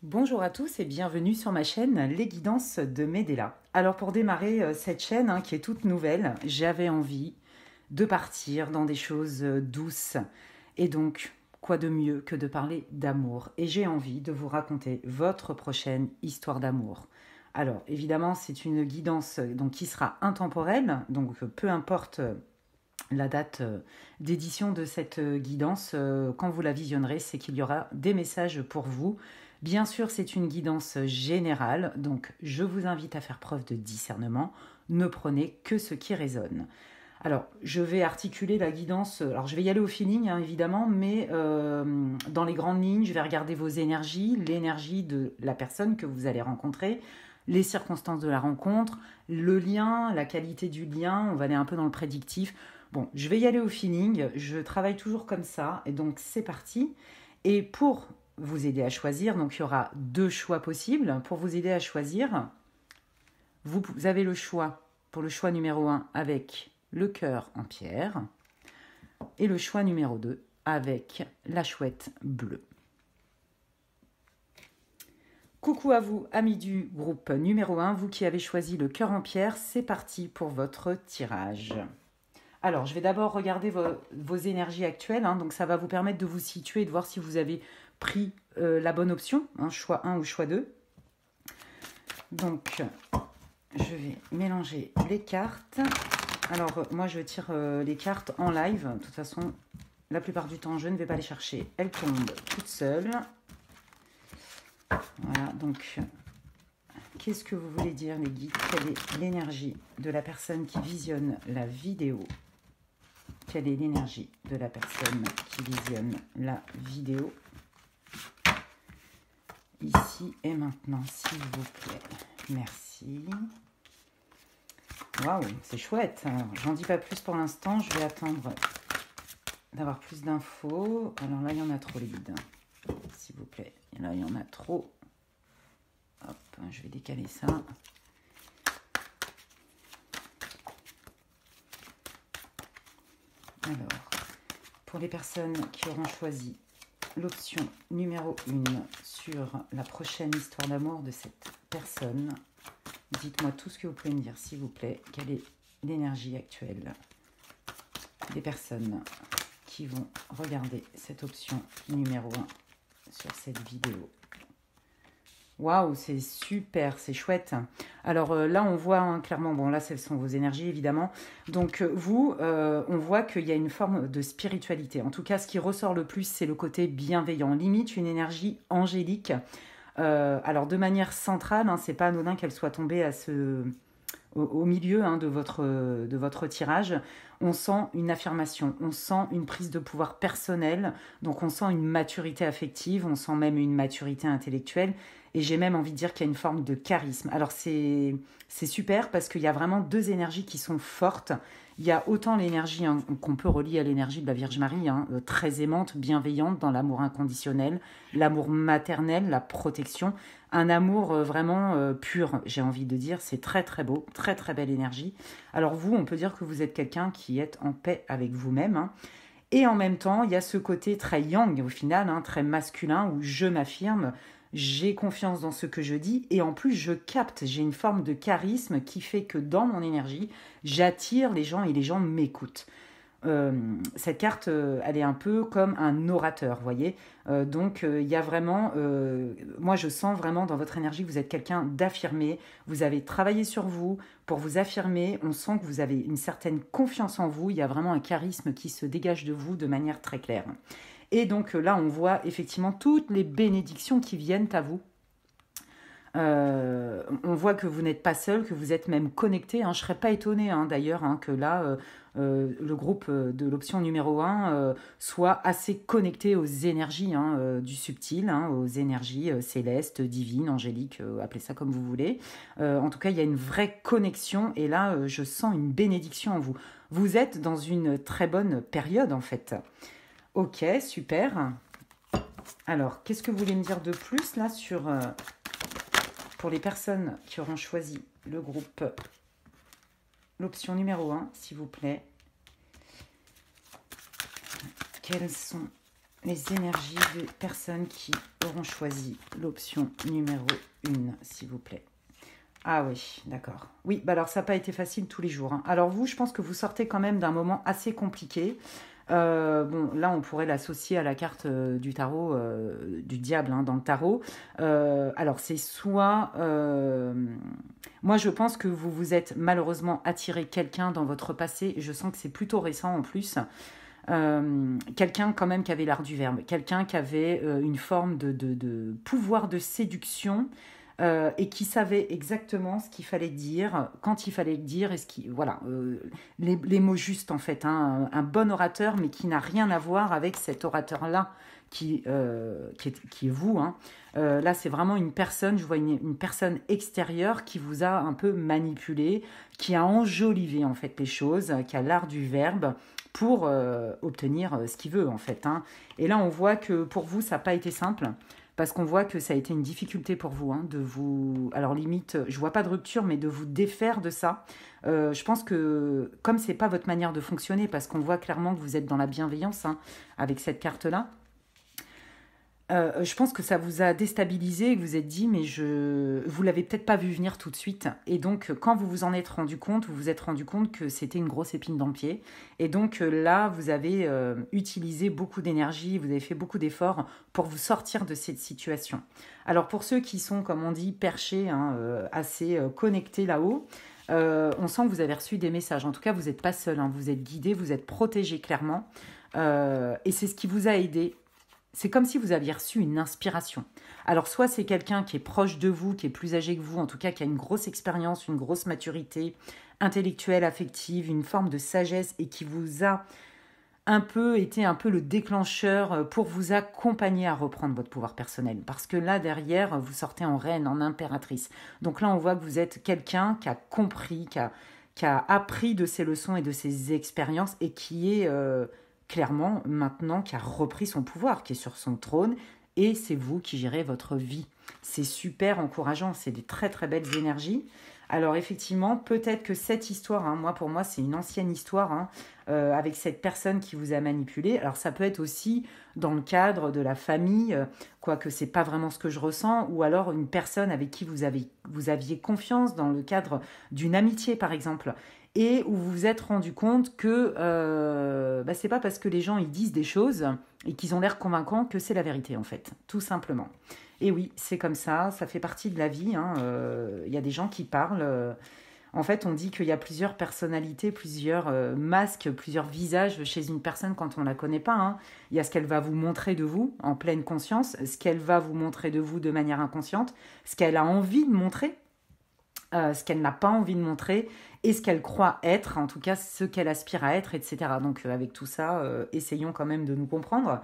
Bonjour à tous et bienvenue sur ma chaîne Les Guidances de Medela. Alors pour démarrer cette chaîne qui est toute nouvelle, j'avais envie de partir dans des choses douces. Et donc, quoi de mieux que de parler d'amour? Et j'ai envie de vous raconter votre prochaine histoire d'amour. Alors évidemment, c'est une guidance donc, qui sera intemporelle, donc peu importe la date d'édition de cette guidance, quand vous la visionnerez, c'est qu'il y aura des messages pour vous. Bien sûr, c'est une guidance générale, donc je vous invite à faire preuve de discernement. Ne prenez que ce qui résonne. Alors, je vais articuler la guidance, alors je vais y aller au feeling, évidemment, mais dans les grandes lignes, je vais regarder vos énergies, l'énergie de la personne que vous allez rencontrer, les circonstances de la rencontre, le lien, la qualité du lien, on va aller un peu dans le prédictif. Bon, je vais y aller au feeling, je travaille toujours comme ça, et donc c'est parti. Et pour vous aider à choisir, donc il y aura deux choix possibles. Pour vous aider à choisir, vous avez le choix, pour le choix numéro 1, avec le cœur en pierre, et le choix numéro 2, avec la chouette bleue. Coucou à vous, amis du groupe numéro 1, vous qui avez choisi le cœur en pierre, c'est parti pour votre tirage. Alors, je vais d'abord regarder vos énergies actuelles, donc ça va vous permettre de vous situer et de voir si vous avez pris la bonne option, choix 1 ou choix 2. Donc, je vais mélanger les cartes. Alors, moi, je tire les cartes en live. De toute façon, la plupart du temps, je ne vais pas les chercher. Elles tombent toutes seules. Voilà, donc, qu'est-ce que vous voulez dire, les guides? Quelle est l'énergie de la personne qui visionne la vidéo? Quelle est l'énergie de la personne qui visionne la vidéo? Ici et maintenant, s'il vous plaît. Merci. Waouh, c'est chouette. J'en dis pas plus pour l'instant. Je vais attendre d'avoir plus d'infos. Alors là, il y en a trop, les guides. S'il vous plaît. Et là, il y en a trop. Hop, je vais décaler ça. Alors, pour les personnes qui auront choisi l'option numéro 1 sur la prochaine histoire d'amour de cette personne, dites-moi tout ce que vous pouvez me dire, s'il vous plaît. Quelle est l'énergie actuelle des personnes qui vont regarder cette option numéro 1 sur cette vidéo? Waouh, c'est super, c'est chouette. Alors là, on voit clairement, bon là, ce sont vos énergies, évidemment. Donc vous, on voit qu'il y a une forme de spiritualité. En tout cas, ce qui ressort le plus, c'est le côté bienveillant. Limite, une énergie angélique. Alors de manière centrale, c'est pas anodin qu'elle soit tombée au milieu de votre tirage. On sent une affirmation, on sent une prise de pouvoir personnelle, donc on sent une maturité affective, on sent même une maturité intellectuelle, et j'ai même envie de dire qu'il y a une forme de charisme. Alors c'est super parce qu'il y a vraiment deux énergies qui sont fortes. Il y a autant l'énergie qu'on peut relier à l'énergie de la Vierge Marie, très aimante, bienveillante dans l'amour inconditionnel, l'amour maternel, la protection, un amour vraiment pur, j'ai envie de dire. C'est très très beau, très très belle énergie. Alors vous, on peut dire que vous êtes quelqu'un qui est en paix avec vous-même. Et en même temps, il y a ce côté très yang au final, très masculin, où je m'affirme, j'ai confiance dans ce que je dis, et en plus je capte, j'ai une forme de charisme qui fait que dans mon énergie, j'attire les gens et les gens m'écoutent. Cette carte, elle est un peu comme un orateur, vous voyez. Donc, il y a vraiment, moi je sens vraiment dans votre énergie que vous êtes quelqu'un d'affirmé, vous avez travaillé sur vous pour vous affirmer, on sent que vous avez une certaine confiance en vous, il y a vraiment un charisme qui se dégage de vous de manière très claire. Et donc là, on voit effectivement toutes les bénédictions qui viennent à vous. On voit que vous n'êtes pas seul, que vous êtes même connecté. Je ne serais pas étonnée d'ailleurs que là, le groupe de l'option numéro 1 soit assez connecté aux énergies du subtil, aux énergies célestes, divines, angéliques, appelez ça comme vous voulez. En tout cas, il y a une vraie connexion et là, je sens une bénédiction en vous. Vous êtes dans une très bonne période en fait. Ok, super. Alors, qu'est-ce que vous voulez me dire de plus là pour les personnes qui auront choisi le groupe, l'option numéro 1, s'il vous plaît? Quelles sont les énergies des personnes qui auront choisi l'option numéro 1, s'il vous plaît. Ah oui, d'accord. Oui, bah alors ça n'a pas été facile tous les jours, hein. Alors vous, je pense que vous sortez quand même d'un moment assez compliqué. Bon, là, on pourrait l'associer à la carte du tarot, du diable, hein, dans le tarot. Alors, c'est soit... moi, je pense que vous vous êtes malheureusement attiré quelqu'un dans votre passé. Je sens que c'est plutôt récent en plus. Quelqu'un quand même qui avait l'art du verbe. Quelqu'un qui avait une forme de pouvoir de séduction et qui savait exactement ce qu'il fallait dire, quand il fallait le dire, et voilà, les mots justes en fait, hein, un bon orateur, mais qui n'a rien à voir avec cet orateur-là qui est vous. Hein. Là, c'est vraiment une personne, je vois une personne extérieure qui vous a un peu manipulé, qui a enjolivé en fait les choses, qui a l'art du verbe pour obtenir ce qu'il veut en fait. Hein. Et là, on voit que pour vous, ça n'a pas été simple. Parce qu'on voit que ça a été une difficulté pour vous, hein, de vous... Alors limite, je vois pas de rupture, mais de vous défaire de ça. Je pense que, comme c'est pas votre manière de fonctionner, parce qu'on voit clairement que vous êtes dans la bienveillance, hein, avec cette carte-là, je pense que ça vous a déstabilisé et que vous vous êtes dit, mais vous l'avez peut-être pas vu venir tout de suite. Et donc, quand vous vous en êtes rendu compte, vous vous êtes rendu compte que c'était une grosse épine dans le pied. Et donc là, vous avez utilisé beaucoup d'énergie, vous avez fait beaucoup d'efforts pour vous sortir de cette situation. Alors, pour ceux qui sont, comme on dit, perchés, hein, assez connectés là-haut, on sent que vous avez reçu des messages. En tout cas, vous n'êtes pas seul, hein, vous êtes guidé, vous êtes protégé clairement. Et c'est ce qui vous a aidé. C'est comme si vous aviez reçu une inspiration. Alors, soit c'est quelqu'un qui est proche de vous, qui est plus âgé que vous, en tout cas qui a une grosse expérience, une grosse maturité intellectuelle, affective, une forme de sagesse et qui vous a été un peu le déclencheur pour vous accompagner à reprendre votre pouvoir personnel. Parce que là, derrière, vous sortez en reine, en impératrice. Donc là, on voit que vous êtes quelqu'un qui a compris, qui a appris de ses leçons et de ses expériences et qui est... clairement, maintenant, qui a repris son pouvoir, qui est sur son trône, et c'est vous qui gérez votre vie. C'est super encourageant, c'est des très très belles énergies. Alors effectivement, peut-être que cette histoire, hein, pour moi, c'est une ancienne histoire, hein, avec cette personne qui vous a manipulé. Alors ça peut être aussi dans le cadre de la famille, quoique c'est pas vraiment ce que je ressens, ou alors une personne avec qui vous aviez confiance dans le cadre d'une amitié, par exemple, et où vous vous êtes rendu compte que c'est pas parce que les gens ils disent des choses et qu'ils ont l'air convaincants que c'est la vérité en fait, tout simplement. Et oui, c'est comme ça fait partie de la vie. Hein, y a des gens qui parlent. En fait, on dit qu'il y a plusieurs personnalités, plusieurs masques, plusieurs visages chez une personne quand on ne la connaît pas. Hein. Il y a ce qu'elle va vous montrer de vous en pleine conscience, ce qu'elle va vous montrer de vous de manière inconsciente, ce qu'elle a envie de montrer, ce qu'elle n'a pas envie de montrer et ce qu'elle croit être, en tout cas ce qu'elle aspire à être, etc. Donc avec tout ça, essayons quand même de nous comprendre,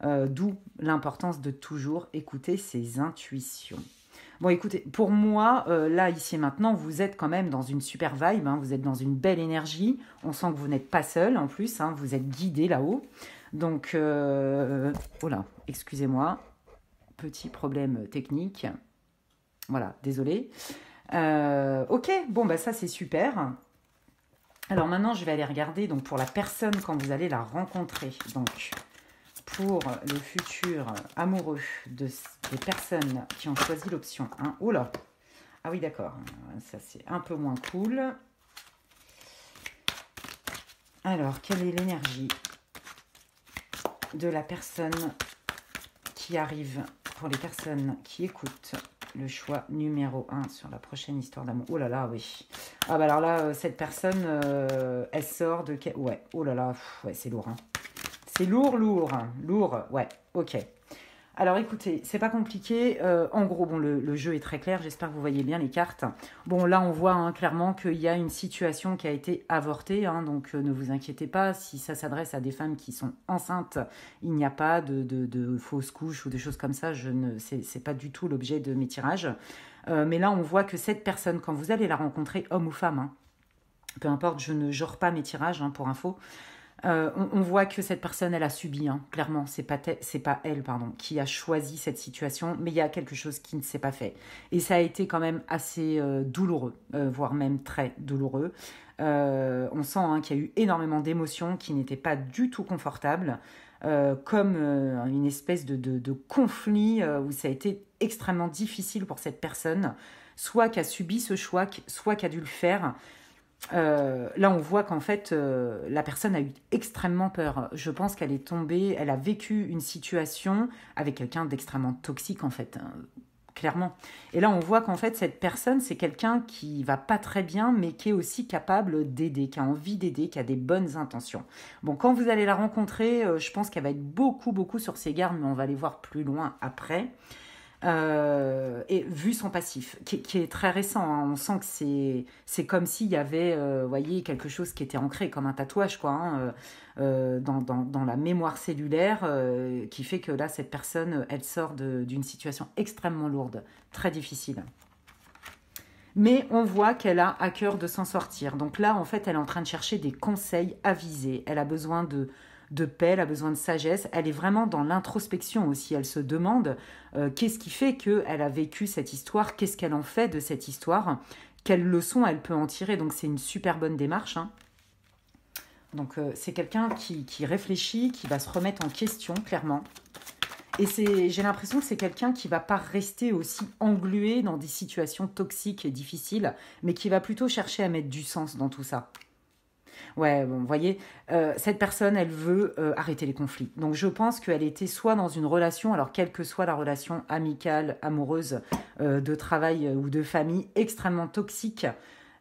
d'où l'importance de toujours écouter ses intuitions. Bon écoutez, pour moi, là, ici et maintenant, vous êtes quand même dans une super vibe, hein, vous êtes dans une belle énergie, on sent que vous n'êtes pas seul en plus, hein, vous êtes guidé là-haut. Donc, oh là, excusez-moi, petit problème technique, voilà, désolé. Ok, bon bah ça c'est super. Alors maintenant je vais aller regarder donc pour la personne quand vous allez la rencontrer. Donc pour le futur amoureux des personnes qui ont choisi l'option 1. Oh là. Ah oui d'accord, ça c'est un peu moins cool. Alors quelle est l'énergie de la personne qui arrive pour les personnes qui écoutent le choix numéro 1 sur la prochaine histoire d'amour. Oh là là, oui. Ah bah alors là, cette personne, elle sort de... Ouais, oh là là, ouais, c'est lourd. Hein. C'est lourd, ouais, ok. Alors écoutez, c'est pas compliqué. En gros, bon, le jeu est très clair. J'espère que vous voyez bien les cartes. Bon, là, on voit hein, clairement qu'il y a une situation qui a été avortée. Hein, donc, ne vous inquiétez pas. Si ça s'adresse à des femmes qui sont enceintes, il n'y a pas de fausses couches ou des choses comme ça. C'est pas du tout l'objet de mes tirages. Mais là, on voit que cette personne, quand vous allez la rencontrer, homme ou femme, hein, peu importe, je ne genre pas mes tirages hein, pour info. On voit que cette personne, elle a subi, hein, clairement, c'est pas elle, pardon, qui a choisi cette situation, mais il y a quelque chose qui ne s'est pas fait. Et ça a été quand même assez douloureux, voire même très douloureux. On sent hein, qu'il y a eu énormément d'émotions qui n'étaient pas du tout confortables. comme une espèce de conflit où ça a été extrêmement difficile pour cette personne, soit qui a subi ce choix, soit qui a dû le faire. Là, on voit qu'en fait, la personne a eu extrêmement peur. Je pense qu'elle est tombée, elle a vécu une situation avec quelqu'un d'extrêmement toxique, en fait, hein, clairement. Et là, on voit qu'en fait, cette personne, c'est quelqu'un qui va pas très bien, mais qui est aussi capable d'aider, qui a envie d'aider, qui a des bonnes intentions. Bon, quand vous allez la rencontrer, je pense qu'elle va être beaucoup, beaucoup sur ses gardes, mais on va les voir plus loin après. Et vu son passif, qui est très récent, hein, on sent que c'est comme s'il y avait, voyez, quelque chose qui était ancré, comme un tatouage, quoi, hein, dans la mémoire cellulaire, qui fait que là, cette personne, elle sort d'une situation extrêmement lourde, très difficile. Mais on voit qu'elle a à cœur de s'en sortir. Donc là, en fait, elle est en train de chercher des conseils avisés. Elle a besoin de paix, elle a besoin de sagesse. Elle est vraiment dans l'introspection aussi. Elle se demande qu'est-ce qui fait qu'elle a vécu cette histoire, qu'est-ce qu'elle en fait de cette histoire, quelles leçons elle peut en tirer. Donc c'est une super bonne démarche, hein. Donc c'est quelqu'un qui réfléchit, qui va se remettre en question, clairement. Et j'ai l'impression que c'est quelqu'un qui ne va pas rester aussi englué dans des situations toxiques et difficiles, mais qui va plutôt chercher à mettre du sens dans tout ça. Ouais, bon, vous voyez, cette personne, elle veut arrêter les conflits. Donc je pense qu'elle était soit dans une relation, alors quelle que soit la relation amicale, amoureuse, de travail ou de famille, extrêmement toxique,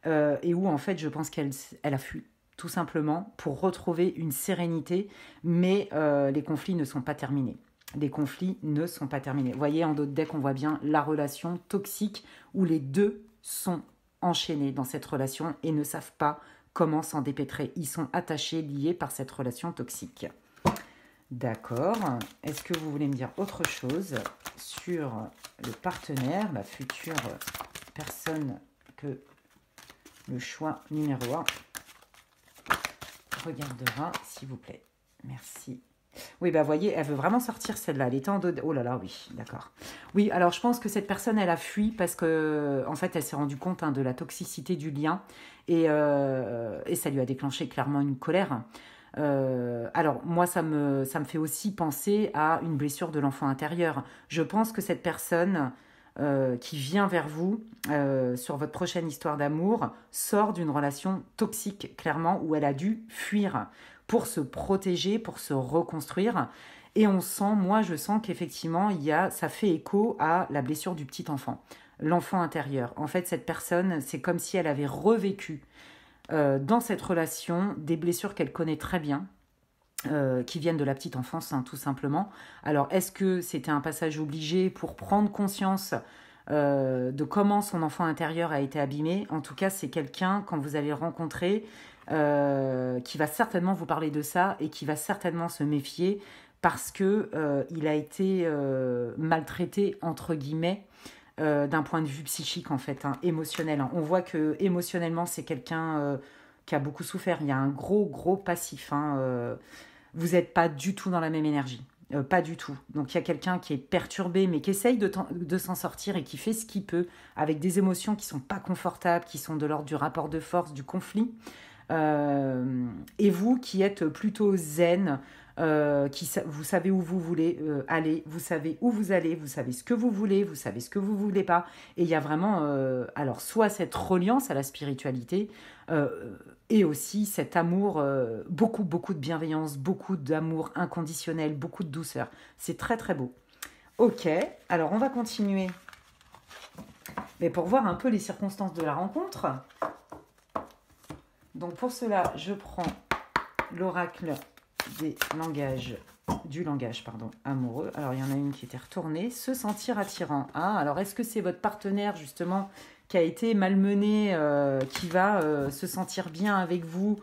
et où en fait je pense qu'elle a fui, tout simplement, pour retrouver une sérénité, mais les conflits ne sont pas terminés. Les conflits ne sont pas terminés. Vous voyez, en d'autres decks, on voit bien la relation toxique où les deux sont enchaînés dans cette relation et ne savent pas comment s'en dépêtrer. Ils sont attachés, liés par cette relation toxique. D'accord. Est-ce que vous voulez me dire autre chose sur le partenaire, la future personne que le choix numéro 1 regardera, s'il vous plaît? Merci. Oui, bah voyez, elle veut vraiment sortir celle-là. Elle était en dos. Oh là là, oui, d'accord. Oui, alors je pense que cette personne, elle a fui parce que, en fait, elle s'est rendue compte, hein, de la toxicité du lien et ça lui a déclenché clairement une colère. Alors, moi, ça me fait aussi penser à une blessure de l'enfant intérieur. Je pense que cette personne qui vient vers vous sur votre prochaine histoire d'amour sort d'une relation toxique, clairement, où elle a dû fuir pour se protéger, pour se reconstruire. Et on sent, moi je sens qu'effectivement, ça fait écho à la blessure du petit enfant, l'enfant intérieur. En fait, cette personne, c'est comme si elle avait revécu dans cette relation des blessures qu'elle connaît très bien, qui viennent de la petite enfance, hein, tout simplement. Alors, est-ce que c'était un passage obligé pour prendre conscience de comment son enfant intérieur a été abîmé? En tout cas, c'est quelqu'un, quand vous allez le rencontrer, qui va certainement vous parler de ça et qui va certainement se méfier parce que il a été maltraité, entre guillemets, d'un point de vue psychique, en fait, hein, émotionnel, hein. On voit que émotionnellement, c'est quelqu'un qui a beaucoup souffert. Il y a un gros passif, hein. Vous n'êtes pas du tout dans la même énergie. Pas du tout. Donc il y a quelqu'un qui est perturbé, mais qui essaye de s'en sortir et qui fait ce qu'il peut, avec des émotions qui ne sont pas confortables, qui sont de l'ordre du rapport de force, du conflit. Et vous qui êtes plutôt zen, vous savez où vous voulez aller, vous savez où vous allez, vous savez ce que vous voulez, vous savez ce que vous voulez pas. Et il y a vraiment, alors soit cette reliance à la spiritualité, et aussi cet amour, beaucoup de bienveillance, beaucoup d'amour inconditionnel, beaucoup de douceur. C'est très très beau. Ok, alors on va continuer. Mais pour voir un peu les circonstances de la rencontre. Donc pour cela, je prends l'oracle du langage amoureux. Alors il y en a une qui était retournée. Se sentir attirant. Ah, alors est-ce que c'est votre partenaire justement qui a été malmené, qui va se sentir bien avec vous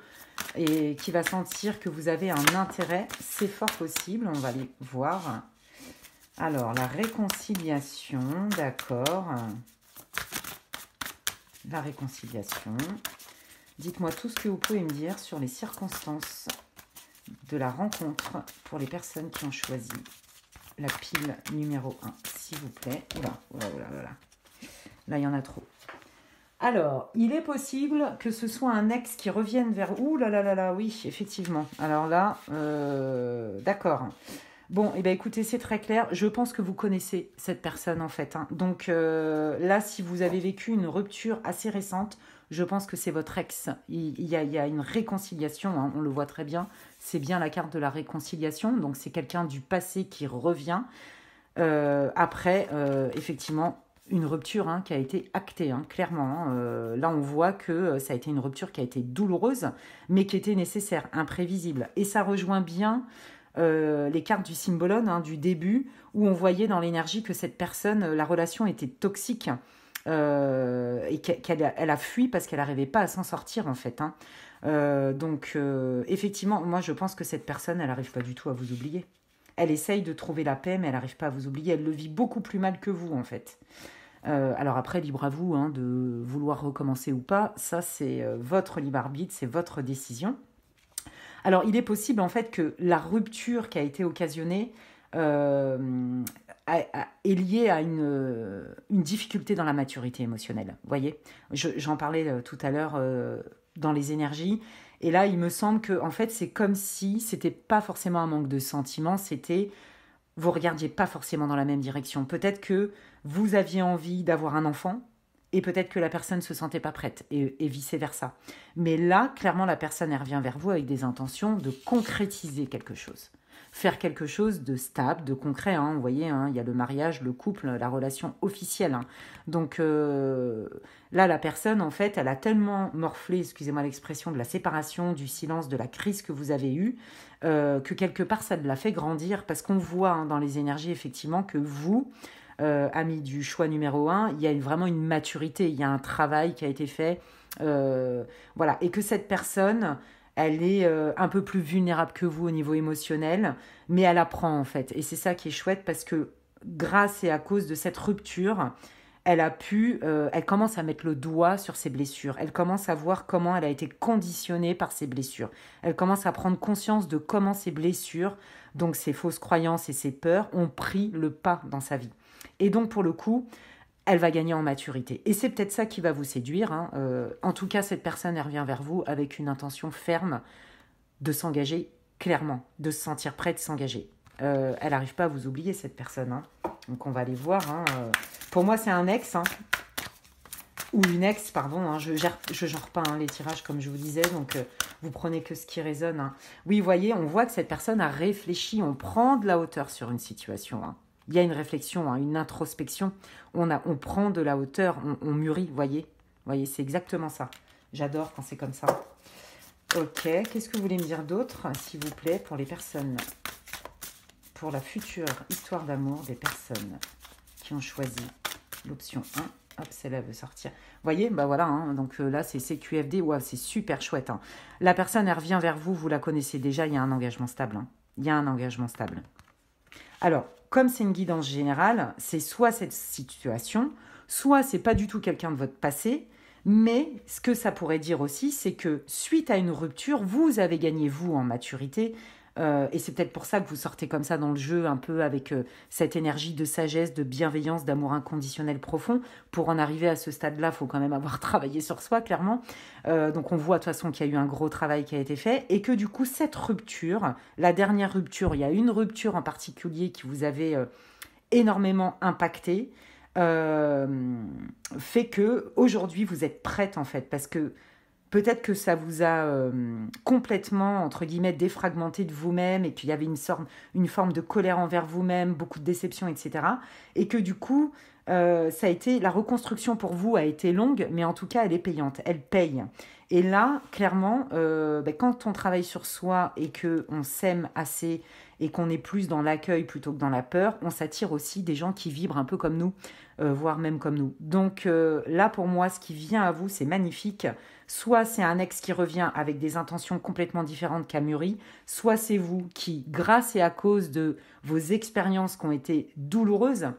et qui va sentir que vous avez un intérêt? C'est fort possible, on va aller voir. Alors la réconciliation, d'accord. La réconciliation. Dites-moi tout ce que vous pouvez me dire sur les circonstances de la rencontre pour les personnes qui ont choisi la pile numéro 1, s'il vous plaît. Oula. Là, il y en a trop. Alors, il est possible que ce soit un ex qui revienne vers... Ouh là là là là, oui, effectivement. Alors là, d'accord. Bon, eh bien, écoutez, c'est très clair. Je pense que vous connaissez cette personne, en fait, hein. Donc là, si vous avez vécu une rupture assez récente, je pense que c'est votre ex. Il y a une réconciliation, hein, on le voit très bien. C'est bien la carte de la réconciliation. Donc, c'est quelqu'un du passé qui revient. Après, effectivement, une rupture, hein, qui a été actée, hein, clairement, hein. Là, on voit que ça a été une rupture qui a été douloureuse, mais qui était nécessaire, imprévisible. Et ça rejoint bien les cartes du symbolone, hein, du début, où on voyait dans l'énergie que cette personne, la relation était toxique, et qu'elle a fui parce qu'elle n'arrivait pas à s'en sortir, en fait, hein. Donc, effectivement, moi, je pense que cette personne, elle n'arrive pas du tout à vous oublier. Elle essaye de trouver la paix, mais elle n'arrive pas à vous oublier. Elle le vit beaucoup plus mal que vous, en fait. Alors après, libre à vous, hein, de vouloir recommencer ou pas. Ça, c'est votre libre arbitre, c'est votre décision. Alors, il est possible, en fait, que la rupture qui a été occasionnée est liée à une difficulté dans la maturité émotionnelle. Vous voyez, j'en parlais tout à l'heure dans les énergies. Et là, il me semble que, en fait, c'est comme si c'était pas forcément un manque de sentiments, c'était vous regardiez pas forcément dans la même direction. Peut-être que vous aviez envie d'avoir un enfant et peut-être que la personne ne se sentait pas prête et vice-versa. Mais là, clairement, la personne, elle revient vers vous avec des intentions de concrétiser quelque chose. Faire quelque chose de stable, de concret, hein. Vous voyez, hein, il y a le mariage, le couple, la relation officielle, hein. Donc là, la personne, en fait, elle a tellement morflé, excusez-moi l'expression, de la séparation, du silence, de la crise que vous avez eue, que quelque part, ça l'a fait grandir. Parce qu'on voit, hein, dans les énergies, effectivement, que vous, ami du choix numéro 1, il y a vraiment une maturité, il y a un travail qui a été fait. Voilà. Et que cette personne, elle est un peu plus vulnérable que vous au niveau émotionnel, mais elle apprend, en fait. Et c'est ça qui est chouette parce que grâce et à cause de cette rupture, elle commence à mettre le doigt sur ses blessures. Elle commence à voir comment elle a été conditionnée par ses blessures. Elle commence à prendre conscience de comment ses blessures, donc ses fausses croyances et ses peurs, ont pris le pas dans sa vie. Et donc, pour le coup, elle va gagner en maturité. Et c'est peut-être ça qui va vous séduire, hein. En tout cas, cette personne, elle revient vers vous avec une intention ferme de s'engager clairement, de se sentir prête de s'engager. Elle n'arrive pas à vous oublier, cette personne, hein. Donc, on va aller voir, hein. Pour moi, c'est un ex, hein. Ou une ex, pardon, hein. Je genre pas, hein, les tirages, comme je vous disais, donc vous prenez que ce qui résonne, hein. Oui, vous voyez, on voit que cette personne a réfléchi, on prend de la hauteur sur une situation, hein. Il y a une réflexion, hein, une introspection. On prend de la hauteur, on mûrit, voyez. Voyez, c'est exactement ça. J'adore quand c'est comme ça. Ok, qu'est-ce que vous voulez me dire d'autre, s'il vous plaît, pour les personnes, pour la future histoire d'amour des personnes qui ont choisi l'option 1. Hop, celle-là veut sortir. Vous voyez, bah voilà, hein, donc là, c'est CQFD. Ouais, c'est super chouette, hein. La personne, elle revient vers vous, vous la connaissez déjà, il y a un engagement stable, hein. Il y a un engagement stable. Alors, comme c'est une guidance générale, c'est soit cette situation, soit c'est pas du tout quelqu'un de votre passé, mais ce que ça pourrait dire aussi, c'est que suite à une rupture, vous avez gagné, vous, en maturité, et c'est peut-être pour ça que vous sortez comme ça dans le jeu, un peu avec cette énergie de sagesse, de bienveillance, d'amour inconditionnel profond. Pour en arriver à ce stade-là, il faut quand même avoir travaillé sur soi, clairement. Donc on voit de toute façon qu'il y a eu un gros travail qui a été fait, et que du coup, cette rupture, la dernière rupture, il y a une rupture en particulier qui vous avait énormément impacté, fait que aujourd'hui vous êtes prête, en fait, parce que peut-être que ça vous a complètement, entre guillemets, défragmenté de vous-même, et qu'il y avait une forme de colère envers vous-même, beaucoup de déception, etc. Et que du coup, ça a été, la reconstruction pour vous a été longue, mais en tout cas, elle est payante, elle paye. Et là, clairement, quand on travaille sur soi et qu'on s'aime assez et qu'on est plus dans l'accueil plutôt que dans la peur, on s'attire aussi des gens qui vibrent un peu comme nous, voire même comme nous. Donc là, pour moi, ce qui vient à vous, c'est magnifique. Soit c'est un ex qui revient avec des intentions complètement différentes qu'a mûri, soit c'est vous qui, grâce et à cause de vos expériences qui ont été douloureuses,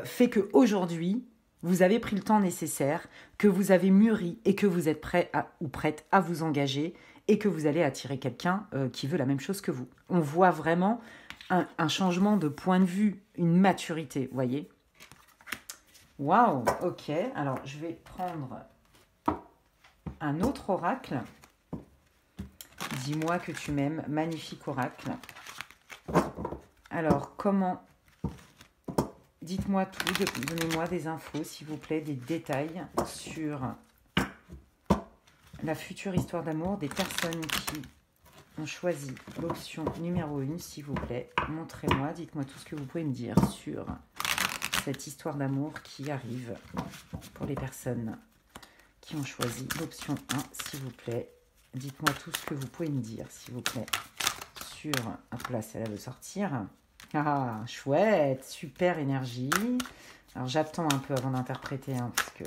fait qu'aujourd'hui, vous avez pris le temps nécessaire, que vous avez mûri et que vous êtes prêt ou prête à vous engager et que vous allez attirer quelqu'un qui veut la même chose que vous. On voit vraiment un changement de point de vue, une maturité, vous voyez. Waouh, ok. Alors, je vais prendre un autre oracle. Dis-moi que tu m'aimes. Magnifique oracle. Alors, comment... Dites-moi tout, donnez-moi des infos, s'il vous plaît, des détails sur la future histoire d'amour des personnes qui ont choisi l'option numéro 1, s'il vous plaît. Montrez-moi, dites-moi tout ce que vous pouvez me dire sur cette histoire d'amour qui arrive pour les personnes qui ont choisi l'option 1, s'il vous plaît. Dites-moi tout ce que vous pouvez me dire, s'il vous plaît, sur... Hop là, celle-là veut sortir. Ah, chouette, super énergie. Alors, j'attends un peu avant d'interpréter, hein, parce que...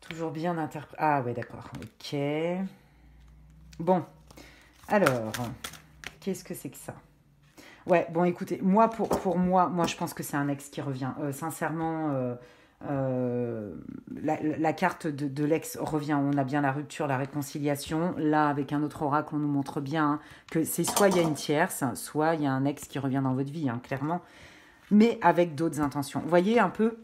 Toujours bien d'interpréter... Ah ouais, d'accord, ok. Bon, alors, qu'est-ce que c'est que ça? Ouais, bon, écoutez, moi, pour moi, je pense que c'est un ex qui revient. Sincèrement, la carte de l'ex revient. On a bien la rupture, la réconciliation. Là, avec un autre oracle, on nous montre bien hein, que c'est soit il y a une tierce, soit il y a un ex qui revient dans votre vie, hein, clairement. Mais avec d'autres intentions. Vous voyez un peu,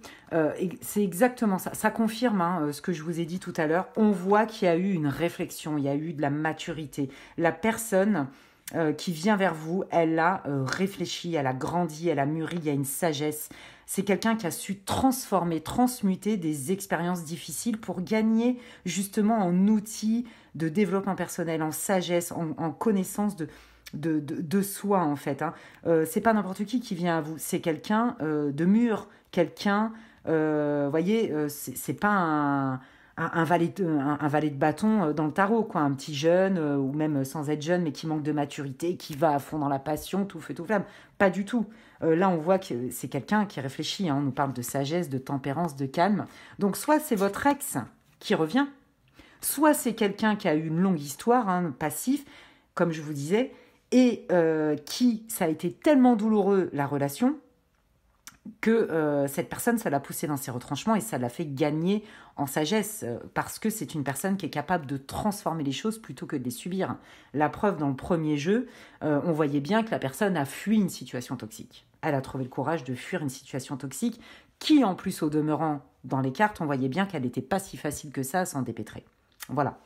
c'est exactement ça. Ça confirme hein, ce que je vous ai dit tout à l'heure. On voit qu'il y a eu une réflexion, il y a eu de la maturité. La personne qui vient vers vous, elle a réfléchi, elle a grandi, elle a mûri, il y a une sagesse. C'est quelqu'un qui a su transformer, transmuter des expériences difficiles pour gagner justement en outils de développement personnel, en sagesse, en connaissance de soi en fait. Hein. C'est pas n'importe qui vient à vous, c'est quelqu'un de mûr, quelqu'un, voyez, c'est pas un valet de bâton dans le tarot, quoi, un petit jeune, ou même sans être jeune, mais qui manque de maturité, qui va à fond dans la passion, tout feu, tout flamme. Pas du tout. Là, on voit que c'est quelqu'un qui réfléchit, hein. On nous parle de sagesse, de tempérance, de calme. Donc, soit c'est votre ex qui revient, soit c'est quelqu'un qui a eu une longue histoire, hein, passif, comme je vous disais, et qui, ça a été tellement douloureux, la relation, que cette personne, ça l'a poussé dans ses retranchements et ça l'a fait gagner en sagesse parce que c'est une personne qui est capable de transformer les choses plutôt que de les subir. La preuve, dans le premier jeu, on voyait bien que la personne a fui une situation toxique. Elle a trouvé le courage de fuir une situation toxique qui, en plus, au demeurant, dans les cartes, on voyait bien qu'elle n'était pas si facile que ça à s'en dépêtrer. Voilà.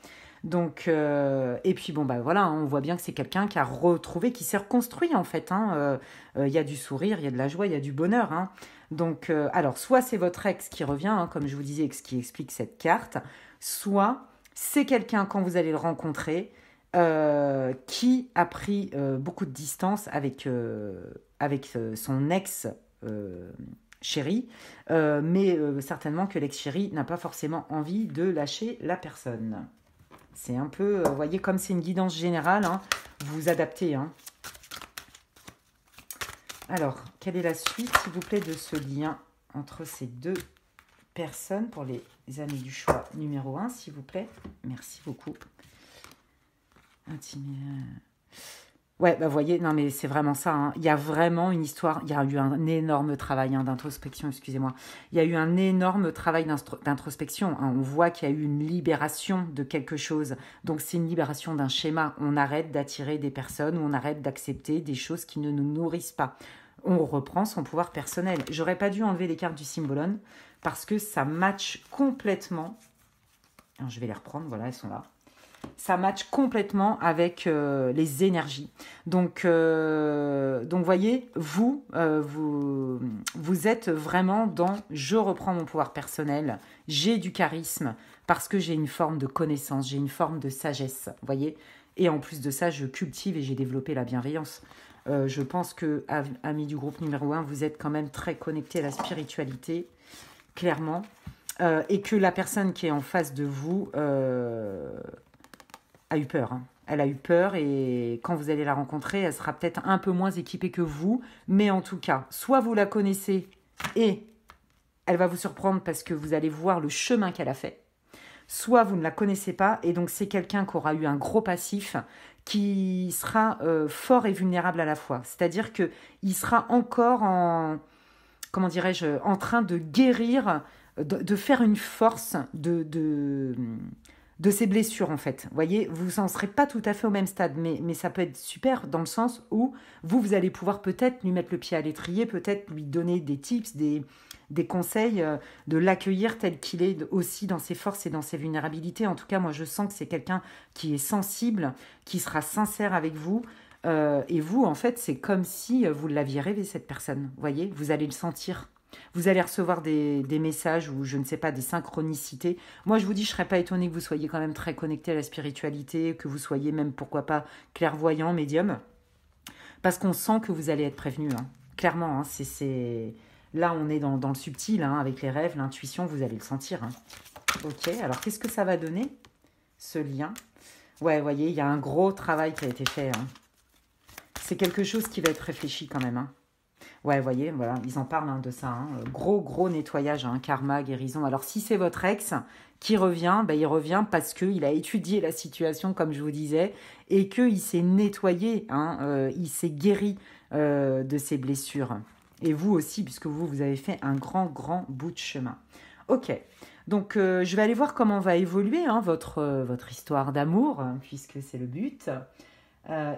Donc, et puis bon, bah voilà, hein, on voit bien que c'est quelqu'un qui a retrouvé, qui s'est reconstruit en fait. Hein, y a du sourire, il y a de la joie, il y a du bonheur. Hein. Donc, alors, soit c'est votre ex qui revient, hein, comme je vous disais, ce qui explique cette carte, soit c'est quelqu'un, quand vous allez le rencontrer, qui a pris beaucoup de distance avec son ex chéri, mais certainement que l'ex-chéri n'a pas forcément envie de lâcher la personne. C'est un peu, vous voyez, comme c'est une guidance générale, hein, vous vous adaptez. Hein. Alors, quelle est la suite, s'il vous plaît, de ce lien entre ces deux personnes pour les amis du choix numéro 1, s'il vous plaît? Merci beaucoup. Intimé. Ouais, bah vous voyez, non mais c'est vraiment ça. Hein. Il y a vraiment une histoire, il y a eu un énorme travail hein, d'introspection, excusez-moi. Il y a eu un énorme travail d'introspection. Hein. On voit qu'il y a eu une libération de quelque chose. Donc c'est une libération d'un schéma. On arrête d'attirer des personnes ou on arrête d'accepter des choses qui ne nous nourrissent pas. On reprend son pouvoir personnel. J'aurais pas dû enlever les cartes du Symbolone parce que ça match complètement. Alors, je vais les reprendre, voilà, elles sont là. Ça match complètement avec les énergies. Donc voyez, vous êtes vraiment dans « je reprends mon pouvoir personnel, j'ai du charisme parce que j'ai une forme de connaissance, j'ai une forme de sagesse. » Voyez. Et en plus de ça, je cultive et j'ai développé la bienveillance. Je pense que, amis du groupe numéro 1, vous êtes quand même très connectés à la spiritualité, clairement. Et que la personne qui est en face de vous... a eu peur. Hein. Elle a eu peur et quand vous allez la rencontrer, elle sera peut-être un peu moins équipée que vous. Mais en tout cas, soit vous la connaissez et elle va vous surprendre parce que vous allez voir le chemin qu'elle a fait. Soit vous ne la connaissez pas et donc c'est quelqu'un qui aura eu un gros passif qui sera fort et vulnérable à la fois. C'est-à-dire qu'il sera encore en train de guérir, de faire une force, de de ses blessures, en fait. Vous voyez, vous n'en serez pas tout à fait au même stade, mais ça peut être super dans le sens où vous allez pouvoir peut-être lui mettre le pied à l'étrier, peut-être lui donner des tips, des conseils, de l'accueillir tel qu'il est aussi dans ses forces et dans ses vulnérabilités. En tout cas, moi, je sens que c'est quelqu'un qui est sensible, qui sera sincère avec vous. Et vous, en fait, c'est comme si vous l'aviez rêvé, cette personne. Vous voyez, vous allez le sentir. Vous allez recevoir des messages ou, je ne sais pas, des synchronicités. Moi, je vous dis, je ne serais pas étonnée que vous soyez quand même très connecté à la spiritualité, que vous soyez même, pourquoi pas, clairvoyant, médium. Parce qu'on sent que vous allez être prévenu. Hein. Clairement, hein, là, on est dans le subtil, hein, avec les rêves, l'intuition, vous allez le sentir. Hein. Ok, alors qu'est-ce que ça va donner, ce lien? Ouais, vous voyez, il y a un gros travail qui a été fait. Hein. C'est quelque chose qui va être réfléchi quand même. Hein. Ouais, vous voyez, voilà, ils en parlent hein, de ça. Hein. Gros nettoyage, hein, karma, guérison. Alors, si c'est votre ex qui revient, il revient parce qu'il a étudié la situation, comme je vous disais, et qu'il s'est nettoyé, hein, il s'est guéri de ses blessures. Et vous aussi, puisque vous avez fait un grand bout de chemin. Ok, donc je vais aller voir comment va évoluer hein, votre histoire d'amour, puisque c'est le but.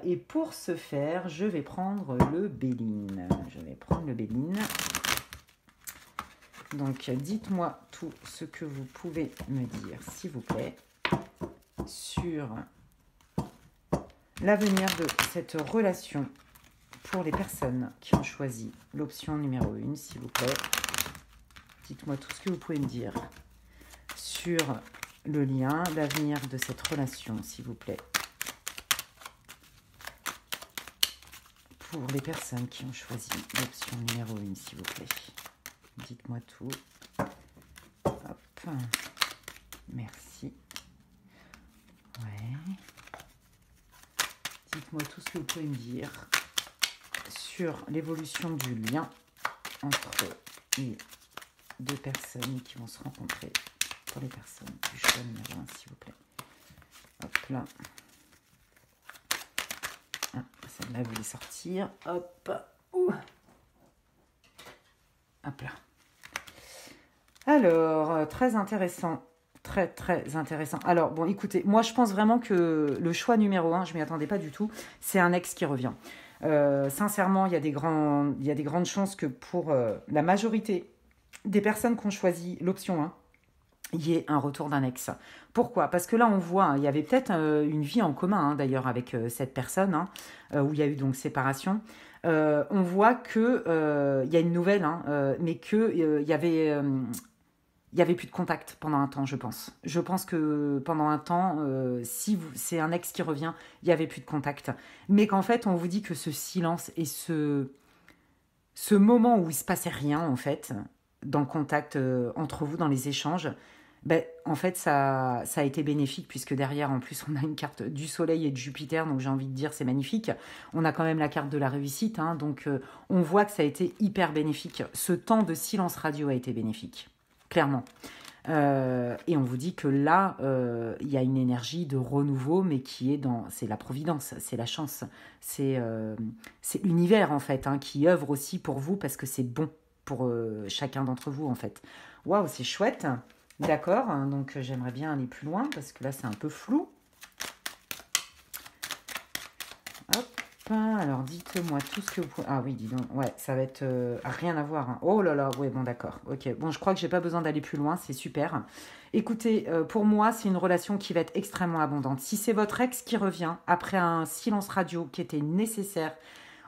Et pour ce faire, je vais prendre le Béline. Donc, dites-moi tout ce que vous pouvez me dire, s'il vous plaît, sur l'avenir de cette relation pour les personnes qui ont choisi l'option numéro 1, s'il vous plaît. Dites-moi tout ce que vous pouvez me dire sur le lien, l'avenir de cette relation, s'il vous plaît. Pour les personnes qui ont choisi l'option numéro 1, s'il vous plaît. Dites-moi tout. Hop. Merci. Ouais. Dites-moi tout ce que vous pouvez me dire sur l'évolution du lien entre les deux personnes qui vont se rencontrer. Pour les personnes du choix numéro 1, s'il vous plaît. Hop là. Ah, celle-là, vous voulez sortir. Hop. Ouh. Hop là. Alors, très intéressant. Très intéressant. Alors, bon, écoutez, moi, je pense vraiment que le choix numéro 1, je ne m'y attendais pas du tout, c'est un ex qui revient. Sincèrement, il y a des grandes chances que pour la majorité des personnes qui ont choisi l'option 1, il y ait un retour d'un ex. Pourquoi? Parce que là, on voit, hein, il y avait peut-être une vie en commun, hein, d'ailleurs, avec cette personne, hein, où il y a eu donc séparation. On voit qu'il y a une nouvelle, hein, mais qu'il y avait plus de contact pendant un temps, je pense. Je pense que pendant un temps, c'est un ex qui revient, il n'y avait plus de contact. Mais qu'en fait, on vous dit que ce silence et ce moment où il ne se passait rien, en fait, dans le contact entre vous, dans les échanges, en fait, ça a été bénéfique, puisque derrière, en plus, on a une carte du Soleil et de Jupiter, donc j'ai envie de dire, c'est magnifique. On a quand même la carte de la réussite, hein, donc on voit que ça a été hyper bénéfique. Ce temps de silence radio a été bénéfique, clairement. Et on vous dit que là, il y a une énergie de renouveau, mais qui est c'est la providence, c'est la chance, c'est l'univers, en fait, hein, qui œuvre aussi pour vous, parce que c'est bon pour chacun d'entre vous, en fait. Waouh, c'est chouette. D'accord, hein, donc j'aimerais bien aller plus loin, parce que là, c'est un peu flou. Hop, alors dites-moi tout ce que vous pouvez... Ah oui, dis donc, ouais, ça va être rien à voir. Hein. Oh là là, ouais, bon, d'accord, ok. Bon, je crois que j'ai pas besoin d'aller plus loin, c'est super. Écoutez, pour moi, c'est une relation qui va être extrêmement abondante. Si c'est votre ex qui revient, après un silence radio qui était nécessaire,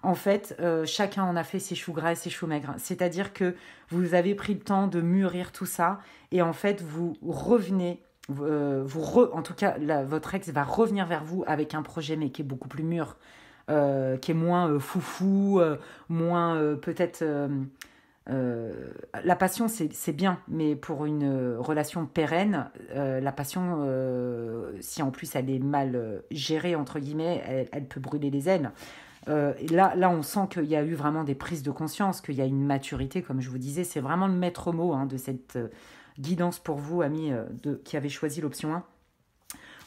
en fait, chacun en a fait ses choux gras et ses choux maigres. C'est-à-dire que vous avez pris le temps de mûrir tout ça et en fait, vous revenez, en tout cas, votre ex va revenir vers vous avec un projet, mais qui est beaucoup plus mûr, qui est moins foufou, moins peut-être... la passion, c'est bien, mais pour une relation pérenne, la passion, si en plus elle est mal gérée, entre guillemets, elle peut brûler les ailes. Là, on sent qu'il y a eu vraiment des prises de conscience, qu'il y a une maturité, comme je vous disais. C'est vraiment le maître mot hein, de cette guidance pour vous, amis, qui avez choisi l'option 1.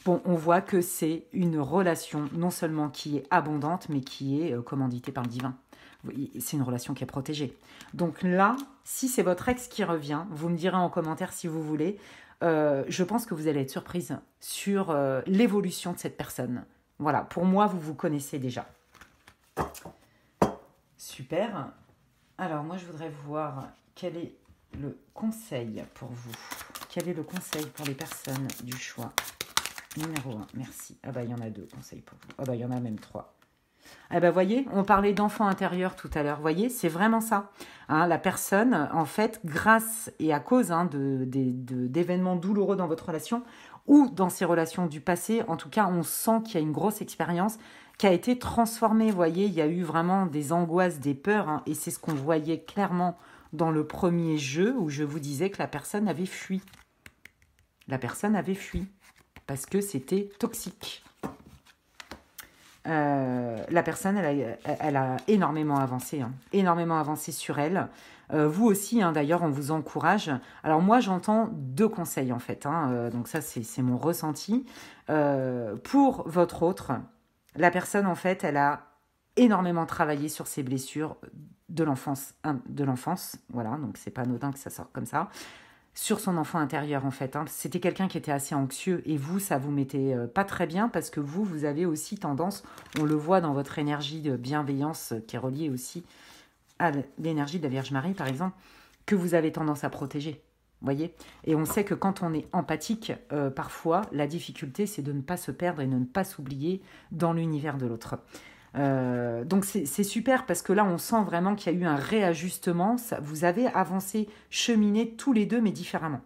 Bon, on voit que c'est une relation non seulement qui est abondante, mais qui est commanditée par le divin. C'est une relation qui est protégée. Donc là, si c'est votre ex qui revient, vous me direz en commentaire si vous voulez, je pense que vous allez être surprise sur l'évolution de cette personne. Voilà, pour moi, vous vous connaissez déjà. Super. Alors, moi, je voudrais voir quel est le conseil pour vous. Quel est le conseil pour les personnes du choix numéro 1? Merci. Ah bah, il y en a 2 conseils pour vous. Ah bah, il y en a même 3. Ah bah, voyez, on parlait d'enfant intérieur tout à l'heure. Voyez, c'est vraiment ça. Hein, la personne, en fait, grâce et à cause d'événements douloureux dans votre relation ou dans ces relations du passé, en tout cas, on sent qu'il y a une grosse expérience qui a été transformée. Voyez, il y a eu vraiment des angoisses, des peurs, hein, et c'est ce qu'on voyait clairement dans le premier jeu où je vous disais que la personne avait fui. La personne avait fui parce que c'était toxique. La personne, elle a énormément avancé, hein, énormément avancé sur elle. Vous aussi, hein, d'ailleurs, on vous encourage. Alors moi, j'entends 2 conseils, en fait. Hein, donc ça, c'est mon ressenti. Pour votre autre, la personne, en fait, elle a énormément travaillé sur ses blessures de l'enfance. Voilà, donc c'est pas anodin que ça sorte comme ça. Sur son enfant intérieur, en fait. Hein. C'était quelqu'un qui était assez anxieux et vous, ça vous mettait pas très bien parce que vous avez aussi tendance, on le voit dans votre énergie de bienveillance qui est reliée aussi à l'énergie de la Vierge Marie, par exemple, que vous avez tendance à protéger. Voyez. Et on sait que quand on est empathique, parfois, la difficulté, c'est de ne pas se perdre et de ne pas s'oublier dans l'univers de l'autre. Donc c'est super parce que là on sent vraiment qu'il y a eu un réajustement, vous avez avancé, cheminé tous les deux mais différemment,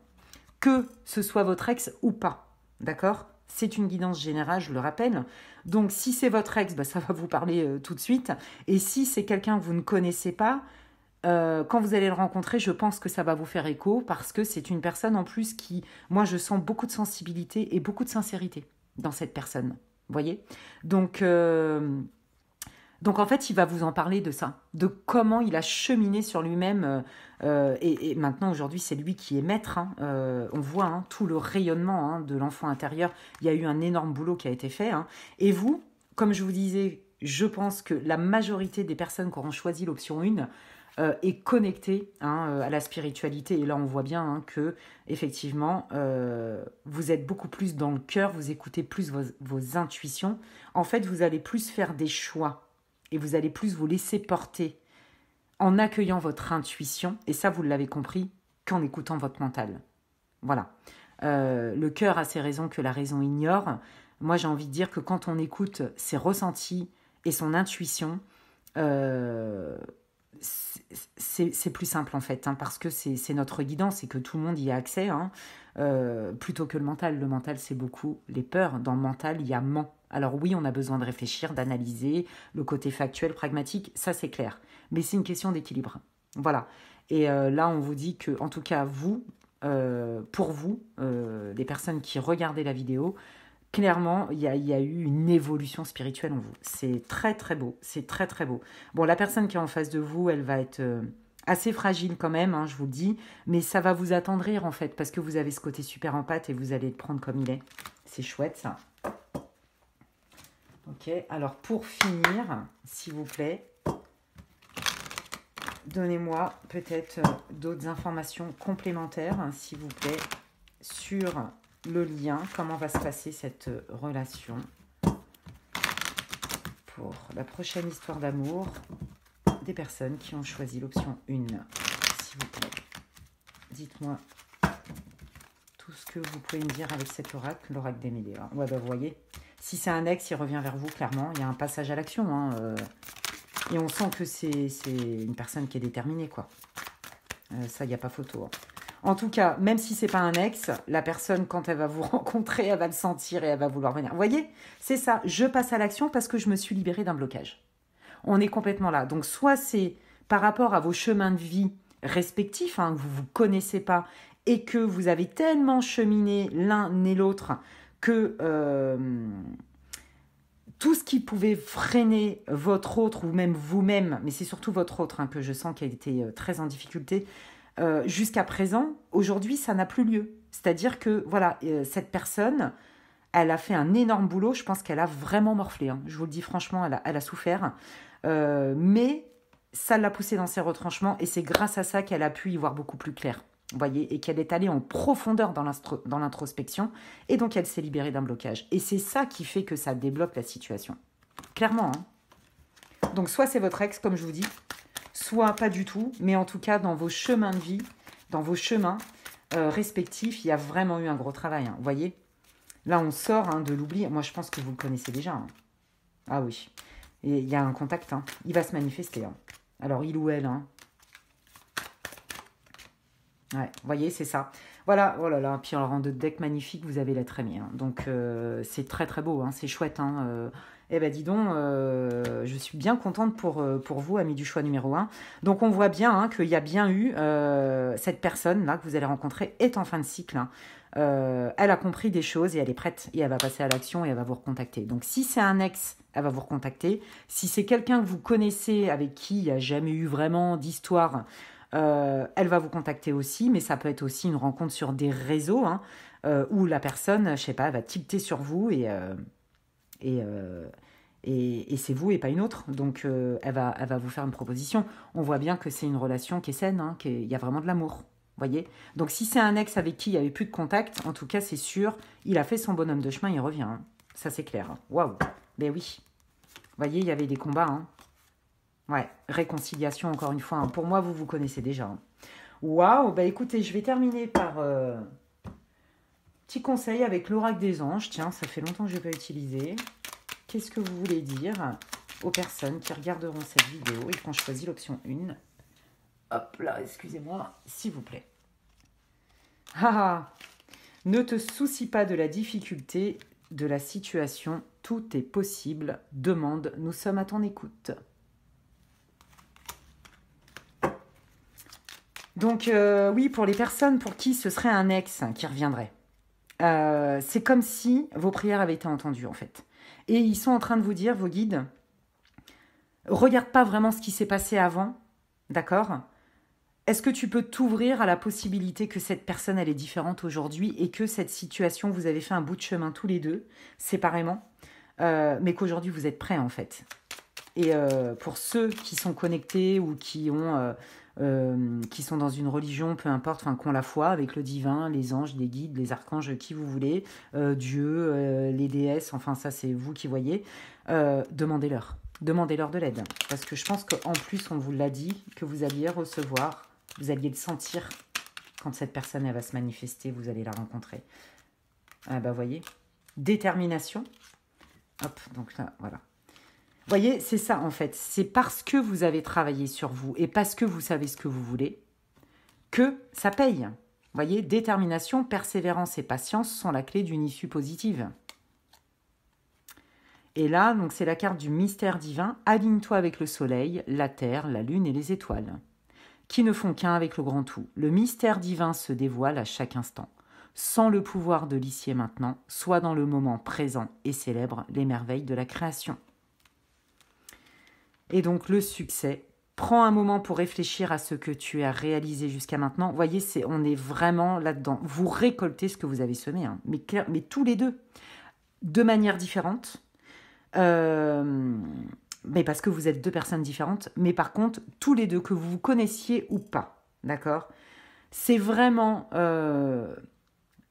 que ce soit votre ex ou pas, d'accord? C'est une guidance générale, je le rappelle, donc si c'est votre ex, bah, ça va vous parler tout de suite, et si c'est quelqu'un que vous ne connaissez pas, quand vous allez le rencontrer, je pense que ça va vous faire écho parce que c'est une personne en plus qui, moi je sens beaucoup de sensibilité et beaucoup de sincérité dans cette personne, vous voyez? Donc en fait, il va vous en parler de ça, de comment il a cheminé sur lui-même. Et maintenant, aujourd'hui, c'est lui qui est maître. Hein. On voit hein, tout le rayonnement hein, de l'enfant intérieur. Il y a eu un énorme boulot qui a été fait. Hein. Et vous, comme je vous disais, je pense que la majorité des personnes qui auront choisi l'option 1 est connectée hein, à la spiritualité. Et là, on voit bien hein, que effectivement, vous êtes beaucoup plus dans le cœur, vous écoutez plus vos intuitions. En fait, vous allez plus faire des choix. Et vous allez plus vous laisser porter en accueillant votre intuition, et ça vous l'avez compris, qu'en écoutant votre mental. Voilà. Le cœur a ses raisons que la raison ignore. Moi j'ai envie de dire que quand on écoute ses ressentis et son intuition, c'est plus simple en fait, hein, parce que c'est notre guidance et que tout le monde y a accès, hein, plutôt que le mental. Le mental c'est beaucoup les peurs. Dans le mental il y a ment. Alors oui, on a besoin de réfléchir, d'analyser, le côté factuel, pragmatique, ça c'est clair. Mais c'est une question d'équilibre. Voilà. Et là, on vous dit que, en tout cas, vous, pour vous, des personnes qui regardaient la vidéo, clairement, il y a eu une évolution spirituelle en vous. C'est très très beau, c'est très très beau. Bon, la personne qui est en face de vous, elle va être assez fragile quand même, hein, je vous le dis, mais ça va vous attendrir en fait, parce que vous avez ce côté super empathe et vous allez le prendre comme il est. C'est chouette ça. Ok, alors pour finir, s'il vous plaît, donnez-moi peut-être d'autres informations complémentaires, hein, s'il vous plaît, sur le lien, comment va se passer cette relation pour la prochaine histoire d'amour des personnes qui ont choisi l'option 1. S'il vous plaît, dites-moi tout ce que vous pouvez me dire avec cet oracle, l'oracle des Médéas. Ouais, bah, vous voyez, si c'est un ex, il revient vers vous, clairement. Il y a un passage à l'action. Hein, et on sent que c'est une personne qui est déterminée, quoi. Ça, il n'y a pas photo. Hein. En tout cas, même si c'est pas un ex, la personne, quand elle va vous rencontrer, elle va le sentir et elle va vouloir venir. Vous voyez, c'est ça. Je passe à l'action parce que je me suis libérée d'un blocage. On est complètement là. Donc, soit c'est par rapport à vos chemins de vie respectifs, hein, que vous ne vous connaissez pas et que vous avez tellement cheminé l'un et l'autre que tout ce qui pouvait freiner votre autre ou même vous-même, mais c'est surtout votre autre hein, que je sens qui a été très en difficulté, jusqu'à présent, aujourd'hui, ça n'a plus lieu. C'est-à-dire que, voilà, cette personne, elle a fait un énorme boulot. Je pense qu'elle a vraiment morflé. Hein. Je vous le dis franchement, elle a souffert. Mais ça l'a poussée dans ses retranchements et c'est grâce à ça qu'elle a pu y voir beaucoup plus clair. vous voyez, et qu'elle est allée en profondeur dans l'introspection, et donc elle s'est libérée d'un blocage. Et c'est ça qui fait que ça débloque la situation. Clairement, hein. Donc soit c'est votre ex, comme je vous dis, soit pas du tout, mais en tout cas, dans vos chemins de vie, dans vos chemins respectifs, il y a vraiment eu un gros travail, hein, vous voyez. Là, on sort hein, de l'oubli. Moi, je pense que vous le connaissez déjà. Hein. Ah oui. Et il y a un contact. Hein. Il va se manifester. Hein. Alors, il ou elle. Hein. Ouais, vous voyez, c'est ça. Voilà, oh là là. Puis alors, en deux decks magnifiques, vous avez l'être aimé. Hein. Donc, c'est très, très beau. Hein. C'est chouette. Hein. Eh ben, dis donc, je suis bien contente pour vous, amis du choix numéro 1. Donc, on voit bien hein, qu'il y a bien eu cette personne-là que vous allez rencontrer est en fin de cycle. Hein. Elle a compris des choses et elle est prête et elle va passer à l'action et elle va vous recontacter. Donc si c'est un ex, elle va vous recontacter. Si c'est quelqu'un que vous connaissez avec qui il n'y a jamais eu vraiment d'histoire, elle va vous contacter aussi, mais ça peut être aussi une rencontre sur des réseaux hein, où la personne, je sais pas, elle va tilter sur vous et c'est vous et pas une autre. Donc elle va vous faire une proposition. On voit bien que c'est une relation qui est saine, hein, qu'il y a vraiment de l'amour. Voyez. Donc, si c'est un ex avec qui il n'y avait plus de contact, en tout cas, c'est sûr, il a fait son bonhomme de chemin, il revient. Hein. Ça, c'est clair. Hein. Waouh. Ben oui. Voyez, il y avait des combats. Hein. Ouais. Réconciliation, encore une fois. Hein. Pour moi, vous connaissez déjà. Hein. Waouh. Ben écoutez, je vais terminer par petit conseil avec l'oracle des anges. Tiens, ça fait longtemps que je n'ai pas utilisé. Qu'est-ce que vous voulez dire aux personnes qui regarderont cette vidéo et qui ont choisi l'option 1 ? Hop là, excusez-moi, s'il vous plaît. Ah, ne te soucie pas de la difficulté de la situation, tout est possible. Demande, nous sommes à ton écoute. Donc, oui, pour les personnes pour qui ce serait un ex qui reviendrait, c'est comme si vos prières avaient été entendues, en fait. Et ils sont en train de vous dire, vos guides, regarde pas vraiment ce qui s'est passé avant, d'accord ? Est-ce que tu peux t'ouvrir à la possibilité que cette personne, elle est différente aujourd'hui et que cette situation, vous avez fait un bout de chemin tous les deux, séparément, mais qu'aujourd'hui, vous êtes prêts, en fait. Et pour ceux qui sont connectés ou qui sont dans une religion, peu importe, enfin, qui ont la foi avec le divin, les anges, les guides, les archanges, qui vous voulez, Dieu, les déesses, enfin, ça, c'est vous qui voyez, demandez-leur. Demandez-leur de l'aide. Parce que je pense qu'en plus, on vous l'a dit, que vous alliez recevoir. Vous alliez le sentir quand cette personne elle va se manifester, vous allez la rencontrer. Ah bah voyez, détermination. Hop, donc là, voilà. Voyez, c'est ça en fait. C'est parce que vous avez travaillé sur vous et parce que vous savez ce que vous voulez que ça paye. Voyez, détermination, persévérance et patience sont la clé d'une issue positive. Et là, donc c'est la carte du mystère divin. Aligne-toi avec le soleil, la terre, la lune et les étoiles, qui ne font qu'un avec le grand tout. Le mystère divin se dévoile à chaque instant. Sans le pouvoir de l'ici et maintenant, sois dans le moment présent et célèbre les merveilles de la création. Et donc le succès. Prends un moment pour réfléchir à ce que tu as réalisé jusqu'à maintenant. Vous voyez, on est vraiment là-dedans. Vous récoltez ce que vous avez semé, hein. Mais tous les deux, de manière différente. Mais parce que vous êtes deux personnes différentes, mais par contre, tous les deux, que vous vous connaissiez ou pas, d'accord ? C'est vraiment...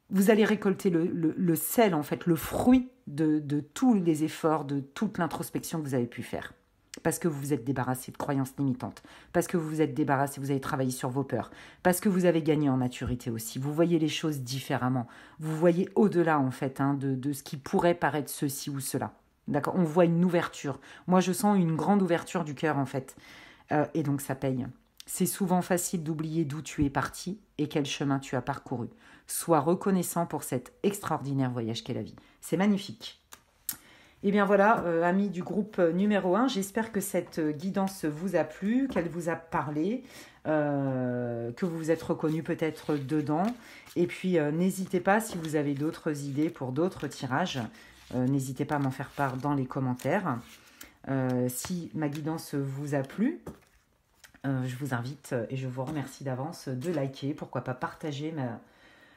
vous allez récolter le sel, en fait, le fruit de tous les efforts, de toute l'introspection que vous avez pu faire. Parce que vous vous êtes débarrassé de croyances limitantes, parce que vous vous êtes débarrassé, vous avez travaillé sur vos peurs, parce que vous avez gagné en maturité aussi. Vous voyez les choses différemment. Vous voyez au-delà, en fait, hein, de ce qui pourrait paraître ceci ou cela. D'accord ? On voit une ouverture. Moi, je sens une grande ouverture du cœur, en fait. Et donc, ça paye. C'est souvent facile d'oublier d'où tu es parti et quel chemin tu as parcouru. Sois reconnaissant pour cet extraordinaire voyage qu'est la vie. C'est magnifique. Et bien voilà, amis du groupe numéro 1, j'espère que cette guidance vous a plu, qu'elle vous a parlé, que vous vous êtes reconnu peut-être dedans. Et puis, n'hésitez pas, si vous avez d'autres idées pour d'autres tirages, n'hésitez pas à m'en faire part dans les commentaires. Si ma guidance vous a plu, je vous invite et je vous remercie d'avance de liker, pourquoi pas partager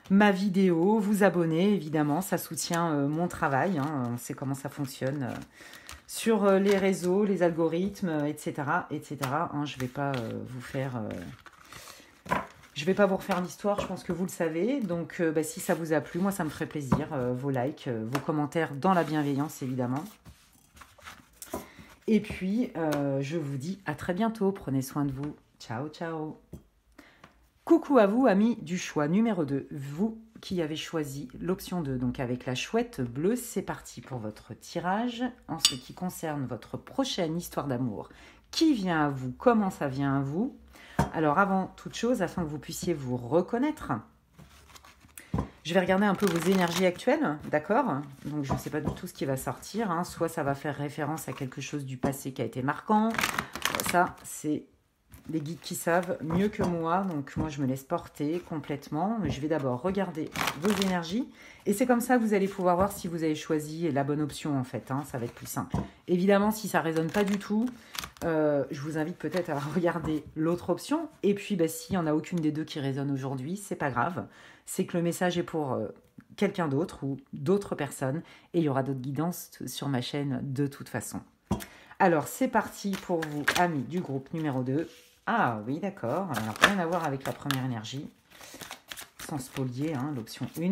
ma vidéo, vous abonner évidemment, ça soutient mon travail, hein, on sait comment ça fonctionne sur les réseaux, les algorithmes, etc. etc. Hein, je ne vais pas vous faire Je ne vais pas vous refaire l'histoire, je pense que vous le savez. Donc, si ça vous a plu, moi, ça me ferait plaisir. Vos likes, vos commentaires dans la bienveillance, évidemment. Et puis, je vous dis à très bientôt. Prenez soin de vous. Ciao, ciao. Coucou à vous, amis du choix numéro 2. Vous qui avez choisi l'option 2, donc avec la chouette bleue, c'est parti pour votre tirage. En ce qui concerne votre prochaine histoire d'amour, qui vient à vous, comment ça vient à vous. Alors avant toute chose, afin que vous puissiez vous reconnaître, je vais regarder un peu vos énergies actuelles, d'accord? Donc je ne sais pas du tout ce qui va sortir, hein. Soit ça va faire référence à quelque chose du passé qui a été marquant. Ça, c'est les guides qui savent mieux que moi, donc moi je me laisse porter complètement. Je vais d'abord regarder vos énergies et c'est comme ça que vous allez pouvoir voir si vous avez choisi la bonne option en fait, hein. Ça va être plus simple. Évidemment, si ça ne résonne pas du tout, je vous invite peut-être à regarder l'autre option. Et puis s'il n'y en a aucune des deux qui résonne aujourd'hui, c'est pas grave. C'est que le message est pour quelqu'un d'autre ou d'autres personnes et il y aura d'autres guidances sur ma chaîne de toute façon. Alors c'est parti pour vous, amis du groupe numéro 2. Ah oui, d'accord. Alors, rien à voir avec la première énergie. Sans spolier, hein, l'option 1.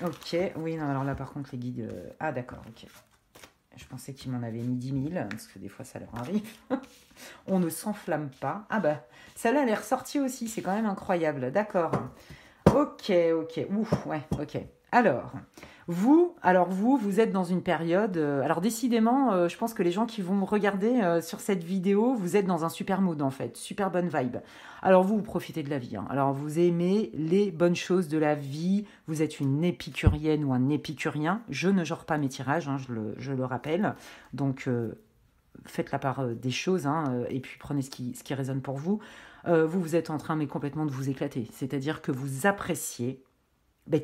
Ok, oui, non, alors là, par contre, les guides... Ah, d'accord, ok. Je pensais qu'ils m'en avaient mis 10 000, parce que des fois, ça leur arrive. On ne s'enflamme pas. Ah bah, celle-là, elle est ressortie aussi. C'est quand même incroyable. D'accord. Ok, ok. Ouf, ouais, ok. Alors, vous êtes dans une période... alors décidément, je pense que les gens qui vont me regarder sur cette vidéo, vous êtes dans un super mood en fait, super bonne vibe. Alors vous profitez de la vie, hein. Alors vous aimez les bonnes choses de la vie, vous êtes une épicurienne ou un épicurien. Je ne genre pas mes tirages, hein, je le rappelle. Donc faites la part des choses, hein, et puis prenez ce qui résonne pour vous. Vous êtes en train mais complètement de vous éclater, c'est-à-dire que vous appréciez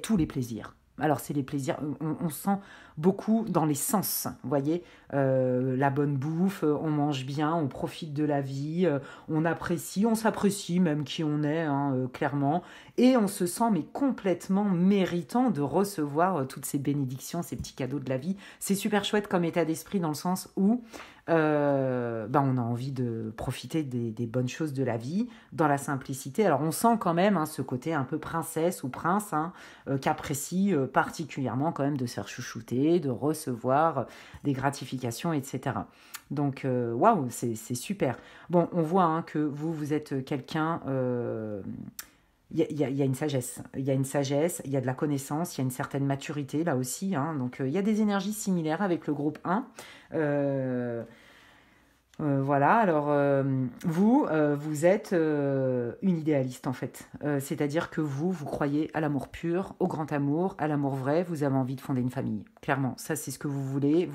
tous les plaisirs. Alors, c'est les plaisirs, on sent beaucoup dans les sens, vous voyez, la bonne bouffe, on mange bien, on profite de la vie, on apprécie, on s'apprécie même qui on est, hein, clairement, et on se sent mais complètement méritant de recevoir toutes ces bénédictions, ces petits cadeaux de la vie. C'est super chouette comme état d'esprit dans le sens où on a envie de profiter des bonnes choses de la vie, dans la simplicité. Alors on sent quand même, hein, ce côté un peu princesse ou prince, hein, qu'apprécie particulièrement quand même de se faire chouchouter, de recevoir des gratifications, etc. Donc waouh, c'est super. Bon, on voit, hein, que vous êtes quelqu'un... Il y a une sagesse, il y a de la connaissance, il y a une certaine maturité là aussi, hein. Donc il y a des énergies similaires avec le groupe 1. Voilà, alors vous êtes une idéaliste en fait. C'est-à-dire que vous croyez à l'amour pur, au grand amour, à l'amour vrai, vous avez envie de fonder une famille. Clairement, ça c'est ce que vous voulez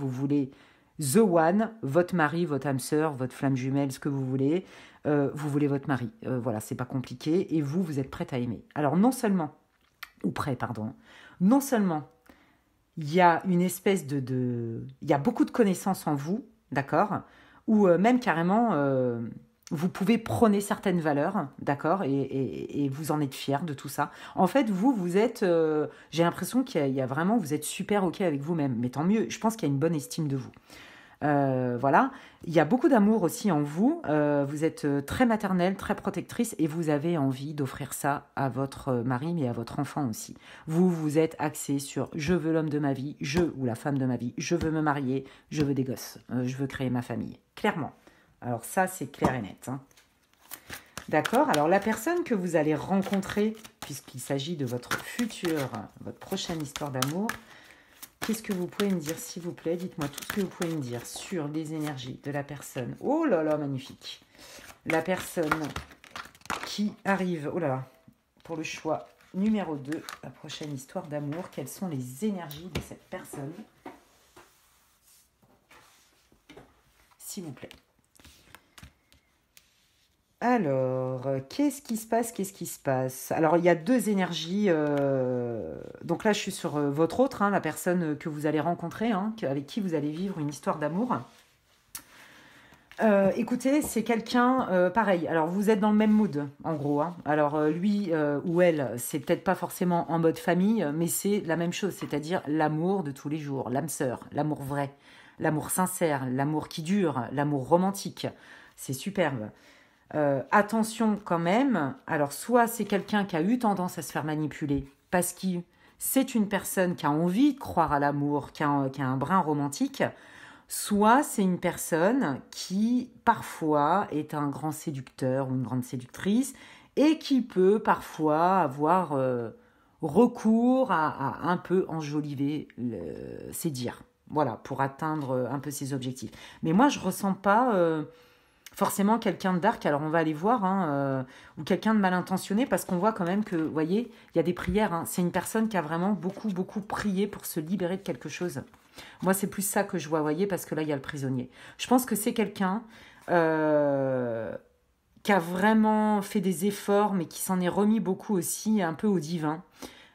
The One, votre mari, votre âme sœur, votre flamme jumelle, ce que vous voulez. Vous voulez votre mari. Voilà, c'est pas compliqué. Et vous êtes prête à aimer. Alors non seulement il y a une espèce il y a beaucoup de connaissances en vous, d'accord, ou même carrément, vous pouvez prôner certaines valeurs, d'accord, et vous en êtes fier de tout ça. En fait, vous êtes, j'ai l'impression qu'il y a vraiment, vous êtes super OK avec vous-même, mais tant mieux, je pense qu'il y a une bonne estime de vous. Voilà, il y a beaucoup d'amour aussi en vous, vous êtes très maternelle, très protectrice et vous avez envie d'offrir ça à votre mari mais à votre enfant aussi. Vous êtes axé sur je veux l'homme de ma vie, je ou la femme de ma vie, je veux me marier, je veux des gosses, je veux créer ma famille, clairement. Alors ça c'est clair et net, hein. D'accord, alors la personne que vous allez rencontrer, puisqu'il s'agit de votre prochaine histoire d'amour, qu'est-ce que vous pouvez me dire, s'il vous plaît? Dites-moi tout ce que vous pouvez me dire sur les énergies de la personne. Oh là là, magnifique. La personne qui arrive, oh là là, pour le choix numéro 2, la prochaine histoire d'amour. Quelles sont les énergies de cette personne? S'il vous plaît. Alors, qu'est-ce qui se passe? Alors, il y a deux énergies. Donc là, je suis sur votre autre, hein, la personne que vous allez rencontrer, hein, avec qui vous allez vivre une histoire d'amour. Écoutez, c'est quelqu'un pareil. Alors, vous êtes dans le même mood, en gros, hein. Alors, lui ou elle, c'est peut-être pas forcément en mode famille, mais c'est la même chose, c'est-à-dire l'amour de tous les jours, l'âme sœur, l'amour vrai, l'amour sincère, l'amour qui dure, l'amour romantique. C'est superbe. Attention quand même, alors soit c'est quelqu'un qui a eu tendance à se faire manipuler parce que c'est une personne qui a envie de croire à l'amour, qui a un brin romantique, soit c'est une personne qui parfois est un grand séducteur ou une grande séductrice et qui peut parfois avoir recours à un peu enjoliver ses dires. Voilà, pour atteindre un peu ses objectifs. Mais moi, je ressens pas forcément quelqu'un de dark, alors on va aller voir, hein, ou quelqu'un de mal intentionné, parce qu'on voit quand même que, vous voyez, il y a des prières. Hein. C'est une personne qui a vraiment beaucoup, beaucoup prié pour se libérer de quelque chose. Moi, c'est plus ça que je vois, vous voyez, parce que là, il y a le prisonnier. Je pense que c'est quelqu'un qui a vraiment fait des efforts, mais qui s'en est remis beaucoup aussi, un peu au divin.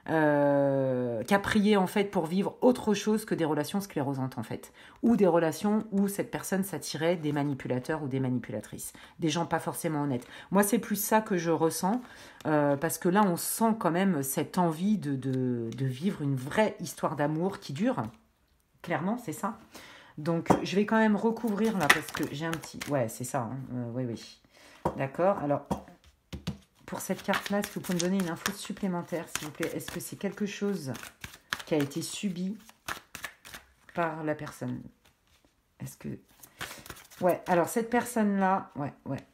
Qui a prié en fait pour vivre autre chose que des relations sclérosantes en fait, ou des relations où cette personne s'attirait des manipulateurs ou des manipulatrices, des gens pas forcément honnêtes. Moi c'est plus ça que je ressens, parce que là on sent quand même cette envie de vivre une vraie histoire d'amour qui dure, clairement c'est ça. Donc je vais quand même recouvrir là parce que j'ai un petit... Ouais c'est ça, hein. Oui oui. D'accord, alors... Pour cette carte-là, est-ce que vous pouvez me donner une info supplémentaire, s'il vous plaît? Est-ce que c'est quelque chose qui a été subi par la personne? Est-ce que... Ouais, alors cette personne-là, ouais,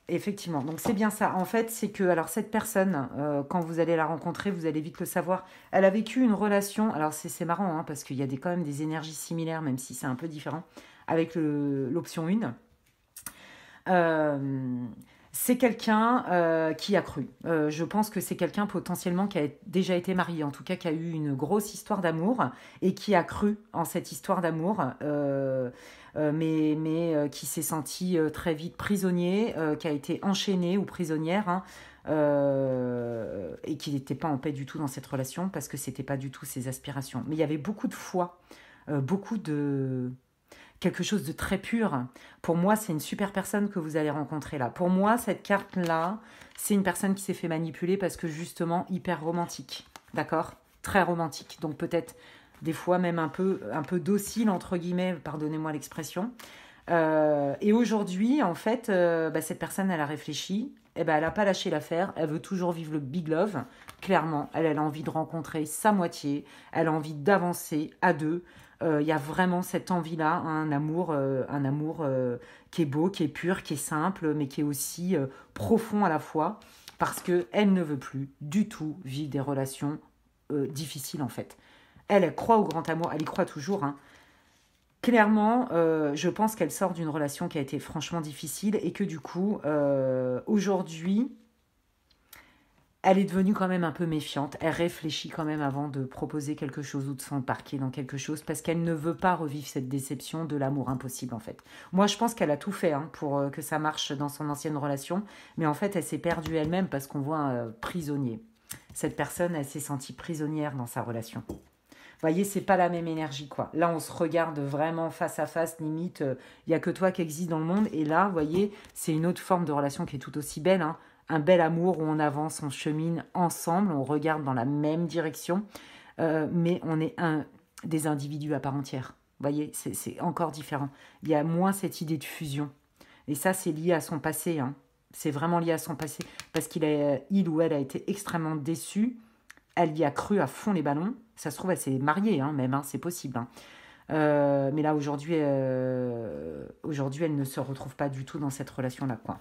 effectivement. Donc c'est bien ça. En fait, c'est que, alors cette personne, quand vous allez la rencontrer, vous allez vite le savoir, elle a vécu une relation, alors c'est marrant, hein, parce qu'il y a quand même des énergies similaires, même si c'est un peu différent, avec l'option 1. C'est quelqu'un qui a cru. Je pense que c'est quelqu'un potentiellement qui a déjà été marié, en tout cas qui a eu une grosse histoire d'amour et qui a cru en cette histoire d'amour, mais qui s'est senti très vite prisonnier, qui a été enchaîné ou prisonnière, hein, et qui n'était pas en paix du tout dans cette relation parce que c'était pas du tout ses aspirations. Mais il y avait beaucoup de foi, beaucoup de... quelque chose de très pur. Pour moi, c'est une super personne que vous allez rencontrer là. Pour moi, cette carte-là, c'est une personne qui s'est fait manipuler parce que justement, hyper romantique. D'accord? Très romantique. Donc peut-être des fois même un peu docile, entre guillemets, pardonnez-moi l'expression. Et aujourd'hui, en fait, cette personne, elle a réfléchi. Eh ben, elle n'a pas lâché l'affaire. Elle veut toujours vivre le big love. Clairement, elle a envie de rencontrer sa moitié. Elle a envie d'avancer à deux. Il y a vraiment cette envie-là, hein, un amour qui est beau, qui est pur, qui est simple, mais qui est aussi profond à la fois, parce qu'elle ne veut plus du tout vivre des relations difficiles en fait. Elle croit au grand amour, elle y croit toujours. Hein. Clairement, je pense qu'elle sort d'une relation qui a été franchement difficile et que du coup, aujourd'hui, elle est devenue quand même un peu méfiante. Elle réfléchit quand même avant de proposer quelque chose ou de s'embarquer dans quelque chose parce qu'elle ne veut pas revivre cette déception de l'amour impossible en fait. Moi, je pense qu'elle a tout fait pour que ça marche dans son ancienne relation, mais en fait, elle s'est perdue elle-même parce qu'on voit un prisonnier. Cette personne, elle s'est sentie prisonnière dans sa relation. Vous voyez, c'est pas la même énergie, quoi. Là, on se regarde vraiment face à face, limite, il y a que toi qui existe dans le monde. Et là, vous voyez, c'est une autre forme de relation qui est tout aussi belle, hein. Un bel amour où on avance, on chemine ensemble, on regarde dans la même direction, mais on est des individus à part entière. Vous voyez, c'est encore différent. Il y a moins cette idée de fusion. Et ça, c'est lié à son passé, hein. C'est vraiment lié à son passé, parce il ou elle a été extrêmement déçu. Elle y a cru à fond les ballons. Ça se trouve, elle s'est mariée, hein, même, hein, c'est possible. Hein. Mais là, aujourd'hui, elle ne se retrouve pas du tout dans cette relation-là, quoi.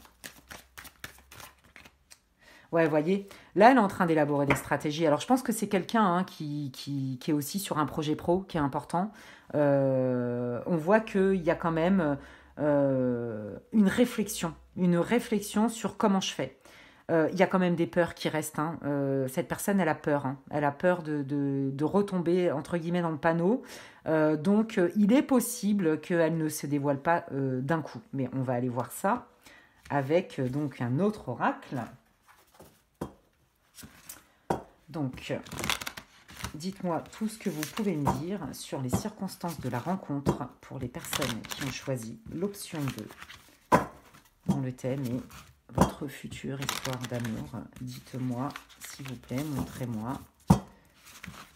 Ouais, vous voyez, là, elle est en train d'élaborer des stratégies. Alors, je pense que c'est quelqu'un qui est aussi sur un projet pro qui est important. On voit qu'il y a quand même une réflexion sur comment je fais. Il y a quand même des peurs qui restent. Hein. Cette personne, elle a peur. Hein. Elle a peur de retomber, entre guillemets, dans le panneau. Donc, il est possible qu'elle ne se dévoile pas d'un coup. Mais on va aller voir ça avec donc un autre oracle. Donc, dites-moi tout ce que vous pouvez me dire sur les circonstances de la rencontre pour les personnes qui ont choisi l'option 2, dont le thème est votre future histoire d'amour. Dites-moi, s'il vous plaît, montrez-moi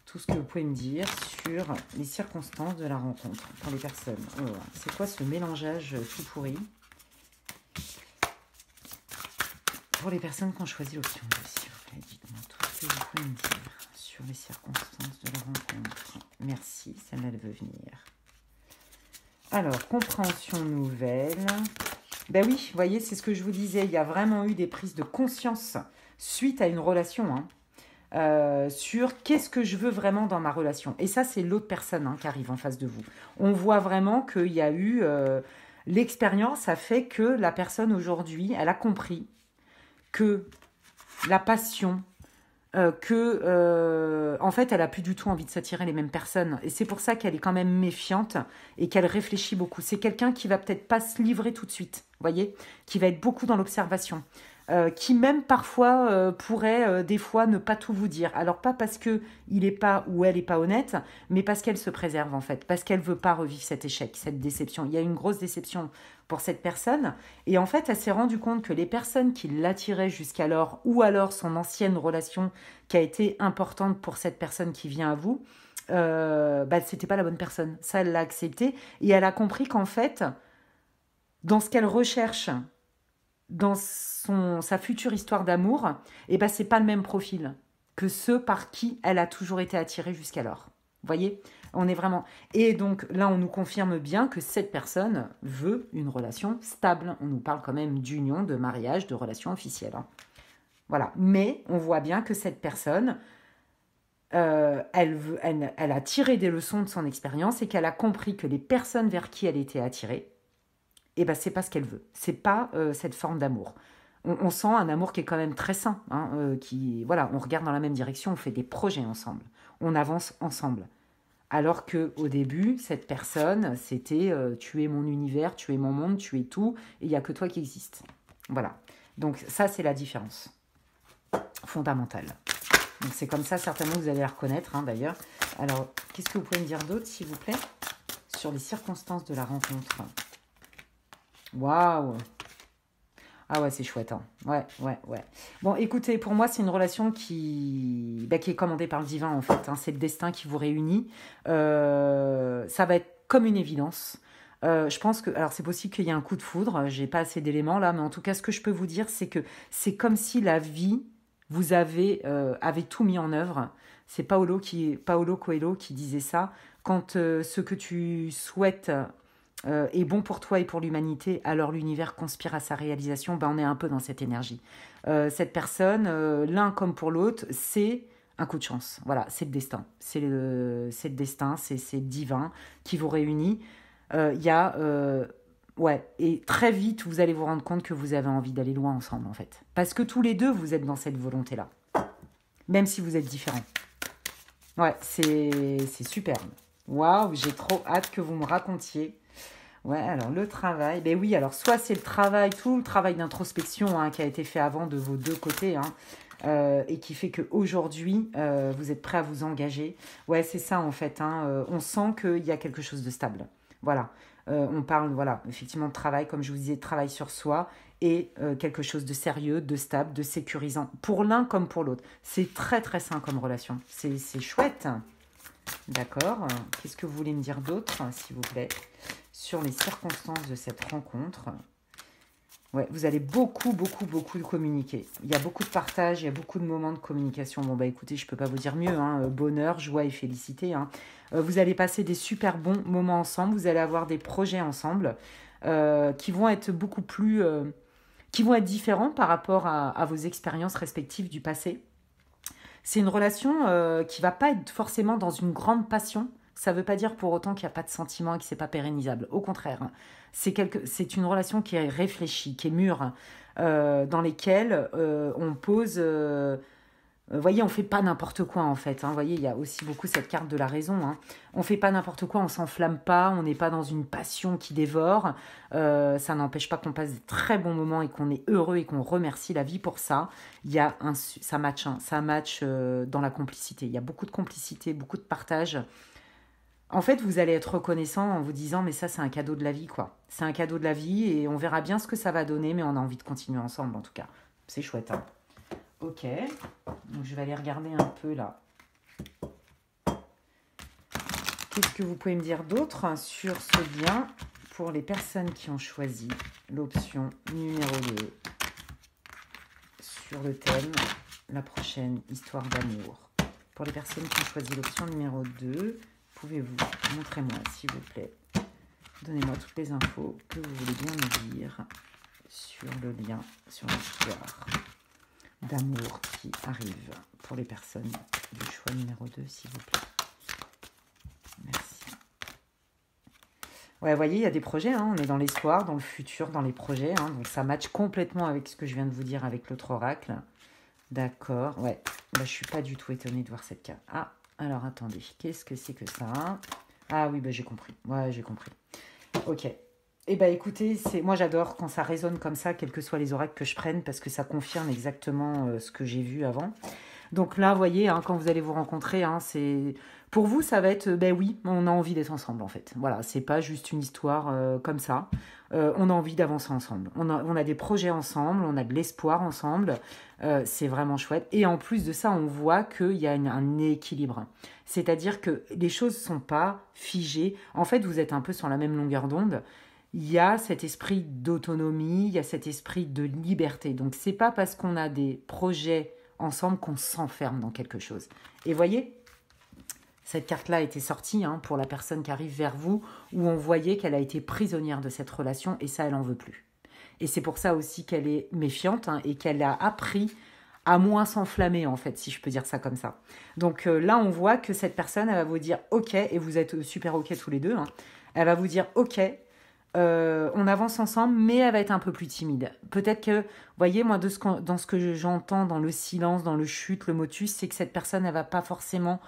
tout ce que vous pouvez me dire sur les circonstances de la rencontre pour les personnes. Oh, c'est quoi ce mélangeage tout pourri ? Pour les personnes qui ont choisi l'option 2, s'il vous plaît, dites-moi tout ce que vous pouvez me dire sur les circonstances de la rencontre. Merci, celle-là, elle veut venir. Alors, compréhension nouvelle. Ben oui, vous voyez, c'est ce que je vous disais. Il y a vraiment eu des prises de conscience suite à une relation, sur qu'est-ce que je veux vraiment dans ma relation. Et ça, c'est l'autre personne qui arrive en face de vous. On voit vraiment qu'il y a eu... l'expérience a fait que la personne aujourd'hui, elle a compris que la passion, en fait, elle a plus du tout envie de s'attirer les mêmes personnes. Et c'est pour ça qu'elle est quand même méfiante et qu'elle réfléchit beaucoup. C'est quelqu'un qui va peut-être pas se livrer tout de suite, voyez, qui va être beaucoup dans l'observation, qui même parfois pourrait des fois ne pas tout vous dire. Alors pas parce que il est pas ou elle est pas honnête, mais parce qu'elle se préserve en fait, parce qu'elle veut pas revivre cet échec, cette déception. Il y a une grosse déception pour cette personne et en fait elle s'est rendue compte que les personnes qui l'attiraient jusqu'alors ou alors son ancienne relation qui a été importante pour cette personne qui vient à vous, c'était pas la bonne personne. Ça elle l'a accepté et elle a compris qu'en fait dans ce qu'elle recherche dans sa future histoire d'amour, c'est pas le même profil que ceux par qui elle a toujours été attirée jusqu'alors. Vous voyez, on est vraiment... Et donc là, on nous confirme bien que cette personne veut une relation stable. On nous parle quand même d'union, de mariage, de relation officielle. Voilà. Mais on voit bien que cette personne, elle a tiré des leçons de son expérience et qu'elle a compris que les personnes vers qui elle était attirée, c'est pas ce qu'elle veut. C'est pas cette forme d'amour. On sent un amour qui est quand même très sain. On regarde dans la même direction, on fait des projets ensemble. On avance ensemble. Alors qu'au début, cette personne, c'était tu es mon univers, tu es mon monde, tu es tout, et il n'y a que toi qui existe. Voilà. Donc ça, c'est la différence fondamentale. Donc c'est comme ça, certainement, vous allez la reconnaître, d'ailleurs. Alors, qu'est-ce que vous pouvez me dire d'autre, s'il vous plaît, sur les circonstances de la rencontre? Waouh! Ah ouais, c'est chouette. Ouais. Bon, écoutez, pour moi, c'est une relation qui est commandée par le divin, en fait. C'est le destin qui vous réunit. Ça va être comme une évidence. Je pense que... Alors, c'est possible qu'il y ait un coup de foudre. J'ai pas assez d'éléments, là. Mais en tout cas, ce que je peux vous dire, c'est que c'est comme si la vie, vous avez tout mis en œuvre. C'est Paolo Coelho qui disait ça. Quand ce que tu souhaites... est bon pour toi et pour l'humanité, alors l'univers conspire à sa réalisation, on est un peu dans cette énergie. Cette personne, l'un comme pour l'autre, c'est un coup de chance. Voilà, c'est le destin. C'est le destin, c'est divin qui vous réunit. Et très vite, vous allez vous rendre compte que vous avez envie d'aller loin ensemble, en fait. Parce que tous les deux, vous êtes dans cette volonté-là. Même si vous êtes différents. Ouais, c'est superbe. Waouh, j'ai trop hâte que vous me racontiez. Ouais, alors le travail, oui, alors soit c'est le travail, tout le travail d'introspection qui a été fait avant de vos deux côtés, et qui fait qu'aujourd'hui, vous êtes prêt à vous engager. Ouais, c'est ça en fait, on sent qu'il y a quelque chose de stable. Voilà, on parle, effectivement de travail, comme je vous disais, de travail sur soi, et quelque chose de sérieux, de stable, de sécurisant, pour l'un comme pour l'autre. C'est très très sain comme relation, c'est chouette. D'accord, qu'est-ce que vous voulez me dire d'autre, s'il vous plaît, sur les circonstances de cette rencontre? Ouais, vous allez beaucoup communiquer. Il y a beaucoup de partage, il y a beaucoup de moments de communication. Bon, écoutez, je ne peux pas vous dire mieux. Bonheur, joie et félicité. Vous allez passer des super bons moments ensemble. Vous allez avoir des projets ensemble qui vont être beaucoup plus... qui vont être différents par rapport à vos expériences respectives du passé. C'est une relation qui ne va pas être forcément dans une grande passion. Ça ne veut pas dire pour autant qu'il n'y a pas de sentiment et que ce n'est pas pérennisable. Au contraire, c'est une relation qui est réfléchie, qui est mûre, dans lesquelles on pose... vous voyez, on ne fait pas n'importe quoi en fait. Vous voyez, il y a aussi beaucoup cette carte de la raison. On ne fait pas n'importe quoi, on ne s'enflamme pas, on n'est pas dans une passion qui dévore. Ça n'empêche pas qu'on passe des très bons moments et qu'on est heureux et qu'on remercie la vie pour ça. Ça match, ça match dans la complicité. Il y a beaucoup de complicité, beaucoup de partage. En fait, vous allez être reconnaissant en vous disant « mais ça, c'est un cadeau de la vie, quoi. C'est un cadeau de la vie et on verra bien ce que ça va donner, mais on a envie de continuer ensemble, en tout cas. » C'est chouette, Ok. Donc, je vais aller regarder un peu, là. Qu'est-ce que vous pouvez me dire d'autre sur ce lien pour les personnes qui ont choisi l'option numéro 2 ? sur le thème, la prochaine histoire d'amour. Pour les personnes qui ont choisi l'option numéro 2, pouvez-vous, montrez-moi s'il vous plaît, donnez-moi toutes les infos que vous voulez bien me dire sur le lien, sur l'histoire d'amour qui arrive pour les personnes du choix numéro 2, s'il vous plaît. Merci. Ouais, vous voyez, il y a des projets, hein, on est dans l'histoire, dans le futur, dans les projets, hein, donc ça matche complètement avec ce que je viens de vous dire avec l'autre oracle. D'accord, ouais, bah, je ne suis pas du tout étonnée de voir cette carte. Ah, alors attendez, qu'est-ce que c'est que ça? Ah oui, bah, j'ai compris, ouais, j'ai compris. Ok, eh bien écoutez, moi j'adore quand ça résonne comme ça, quels que soient les oracles que je prenne, parce que ça confirme exactement ce que j'ai vu avant. Donc là, vous voyez, hein, quand vous allez vous rencontrer, hein, c'est... Pour vous, ça va être, ben oui, on a envie d'être ensemble en fait. Voilà, c'est pas juste une histoire comme ça. On a envie d'avancer ensemble. On a des projets ensemble, on a de l'espoir ensemble. C'est vraiment chouette. Et en plus de ça, on voit qu'il y a un équilibre. C'est-à-dire que les choses ne sont pas figées. En fait, vous êtes un peu sur la même longueur d'onde. Il y a cet esprit d'autonomie, il y a cet esprit de liberté. Donc, c'est pas parce qu'on a des projets ensemble qu'on s'enferme dans quelque chose. Et voyez, cette carte-là était sortie hein, pour la personne qui arrive vers vous, où on voyait qu'elle a été prisonnière de cette relation, et ça, elle n'en veut plus. Et c'est pour ça aussi qu'elle est méfiante, hein, et qu'elle a appris à moins s'enflammer, en fait, si je peux dire ça comme ça. Donc là, on voit que cette personne, elle va vous dire « Ok », et vous êtes super ok tous les deux, hein, elle va vous dire « Ok », on avance ensemble, mais elle va être un peu plus timide. Peut-être que, vous voyez, moi, dans ce que j'entends, dans le silence, dans le chute, le motus, c'est que cette personne, elle va pas forcément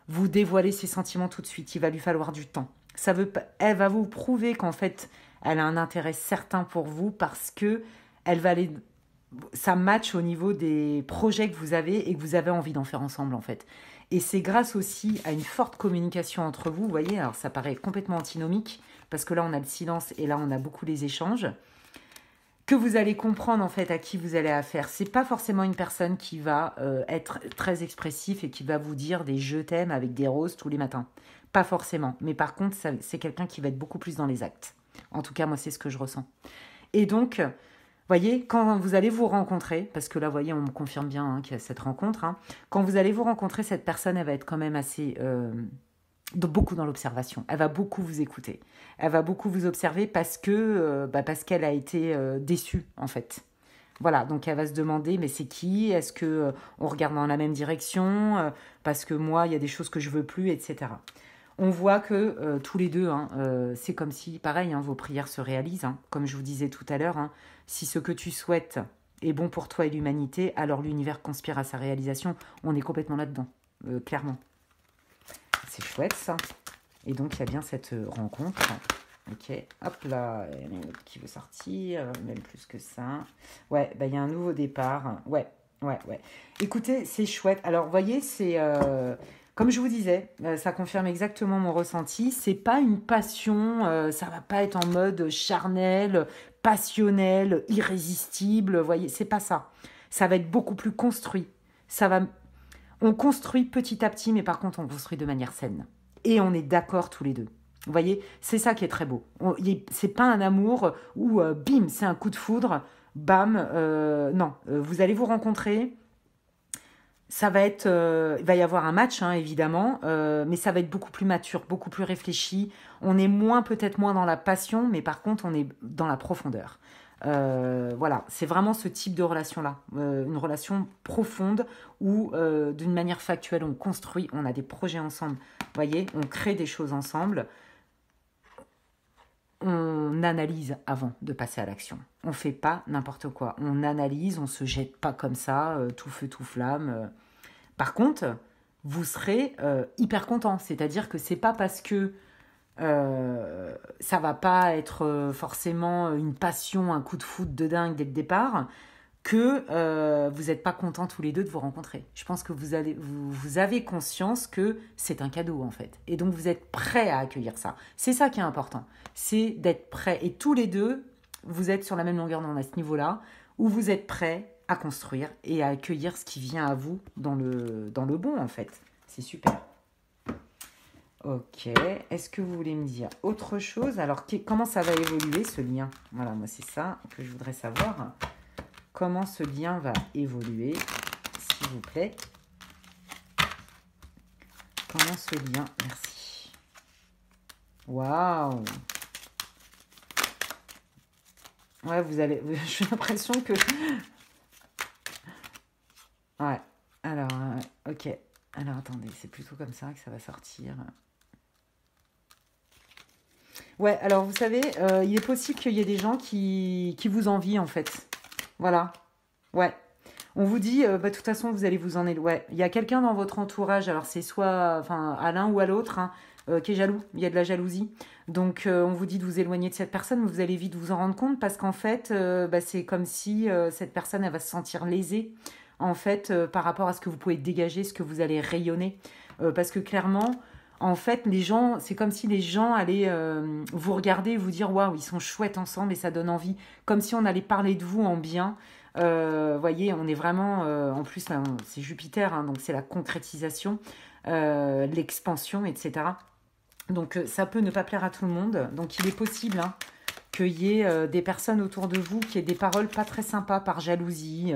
vous dévoiler ses sentiments tout de suite. Il va lui falloir du temps. Elle va vous prouver qu'en fait, elle a un intérêt certain pour vous parce que ça match au niveau des projets que vous avez et que vous avez envie d'en faire ensemble, en fait. Et c'est grâce aussi à une forte communication entre vous, vous voyez, alors ça paraît complètement antinomique, parce que là, on a le silence et là, on a beaucoup les échanges, que vous allez comprendre, en fait, à qui vous avez affaire. C'est pas forcément une personne qui va être très expressif et qui va vous dire des « je t'aime » avec des roses tous les matins. Pas forcément. Mais par contre, c'est quelqu'un qui va être beaucoup plus dans les actes. En tout cas, moi, c'est ce que je ressens. Et donc, voyez, quand vous allez vous rencontrer, parce que là, vous voyez, on me confirme bien hein, qu'il y a cette rencontre, hein, quand vous allez vous rencontrer, cette personne, elle va être quand même assez... beaucoup dans l'observation. Elle va beaucoup vous écouter. Elle va beaucoup vous observer parce qu'elle a été déçue, en fait. Voilà, donc elle va se demander, mais c'est qui? Est-ce qu'on regarde dans la même direction? Parce que moi, il y a des choses que je veux plus, etc. On voit que tous les deux, hein, c'est comme si, pareil, hein, vos prières se réalisent. Hein, comme je vous disais tout à l'heure, hein, si ce que tu souhaites est bon pour toi et l'humanité, alors l'univers conspire à sa réalisation. On est complètement là-dedans, clairement. C'est chouette, ça. Et donc, il y a bien cette rencontre. Ok, hop là, il y en a une autre qui veut sortir, même plus que ça. Ouais, bah, il y a un nouveau départ. Ouais. Écoutez, c'est chouette. Alors, vous voyez, c'est... comme je vous disais, ça confirme exactement mon ressenti. C'est pas une passion, ça va pas être en mode charnel, passionnel, irrésistible. Vous voyez, c'est pas ça. Ça va être beaucoup plus construit. On construit petit à petit, mais par contre, on construit de manière saine. Et on est d'accord tous les deux. Vous voyez, c'est ça qui est très beau. C'est pas un amour où, bim, c'est un coup de foudre, bam, non. Vous allez vous rencontrer, ça va être... il va y avoir un match, hein, évidemment, mais ça va être beaucoup plus mature, beaucoup plus réfléchi. On est peut-être moins dans la passion, mais par contre, on est dans la profondeur. Voilà, c'est vraiment ce type de relation-là, une relation profonde où d'une manière factuelle on construit, on a des projets ensemble, vous voyez, on crée des choses ensemble, on analyse avant de passer à l'action, on fait pas n'importe quoi, on analyse, on se jette pas comme ça, tout feu tout flamme. Par contre, vous serez hyper content, c'est-à-dire que c'est pas parce que ça va pas être forcément une passion, un coup de foudre de dingue dès le départ, que vous n'êtes pas contents tous les deux de vous rencontrer. Je pense que vous avez conscience que c'est un cadeau en fait. Et donc vous êtes prêts à accueillir ça. C'est ça qui est important. C'est d'être prêts. Et tous les deux, vous êtes sur la même longueur d'onde à ce niveau-là, où vous êtes prêts à construire et à accueillir ce qui vient à vous dans le bon en fait. C'est super. Ok, est-ce que vous voulez me dire autre chose? Alors, comment ça va évoluer ce lien? Voilà, moi c'est ça que je voudrais savoir. comment ce lien va évoluer, s'il vous plaît. Comment ce lien... Merci. Waouh. Ouais, vous allez... J'ai l'impression que... Ouais. Alors, ok. Alors, attendez, c'est plutôt comme ça que ça va sortir. Ouais, alors, vous savez, il est possible qu'il y ait des gens qui vous envient, en fait. Voilà. Ouais. On vous dit, de toute façon, vous allez vous en éloigner. Ouais, il y a quelqu'un dans votre entourage, alors c'est soit enfin, à l'un ou à l'autre, hein, qui est jaloux. Il y a de la jalousie. Donc, on vous dit de vous éloigner de cette personne, mais vous allez vite vous en rendre compte parce qu'en fait, c'est comme si cette personne, elle va se sentir lésée, en fait, par rapport à ce que vous pouvez dégager, ce que vous allez rayonner. Parce que clairement, en fait, les gens, c'est comme si les gens allaient vous regarder et vous dire, waouh, ils sont chouettes ensemble et ça donne envie. Comme si on allait parler de vous en bien. Voyez, on est vraiment, en plus, là, c'est Jupiter, hein, donc c'est la concrétisation, l'expansion, etc. Donc ça peut ne pas plaire à tout le monde. Donc il est possible hein, qu'il y ait des personnes autour de vous qui aient des paroles pas très sympas par jalousie,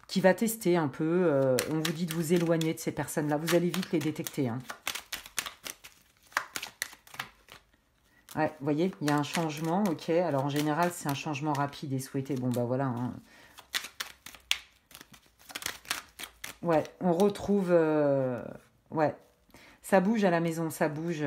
qui va tester un peu. On vous dit de vous éloigner de ces personnes-là. Vous allez vite les détecter. Hein. Ouais, vous voyez, il y a un changement, ok. Alors en général, c'est un changement rapide et souhaité. Bon, bah voilà. Hein. Ouais, on retrouve... ouais, ça bouge à la maison, ça bouge.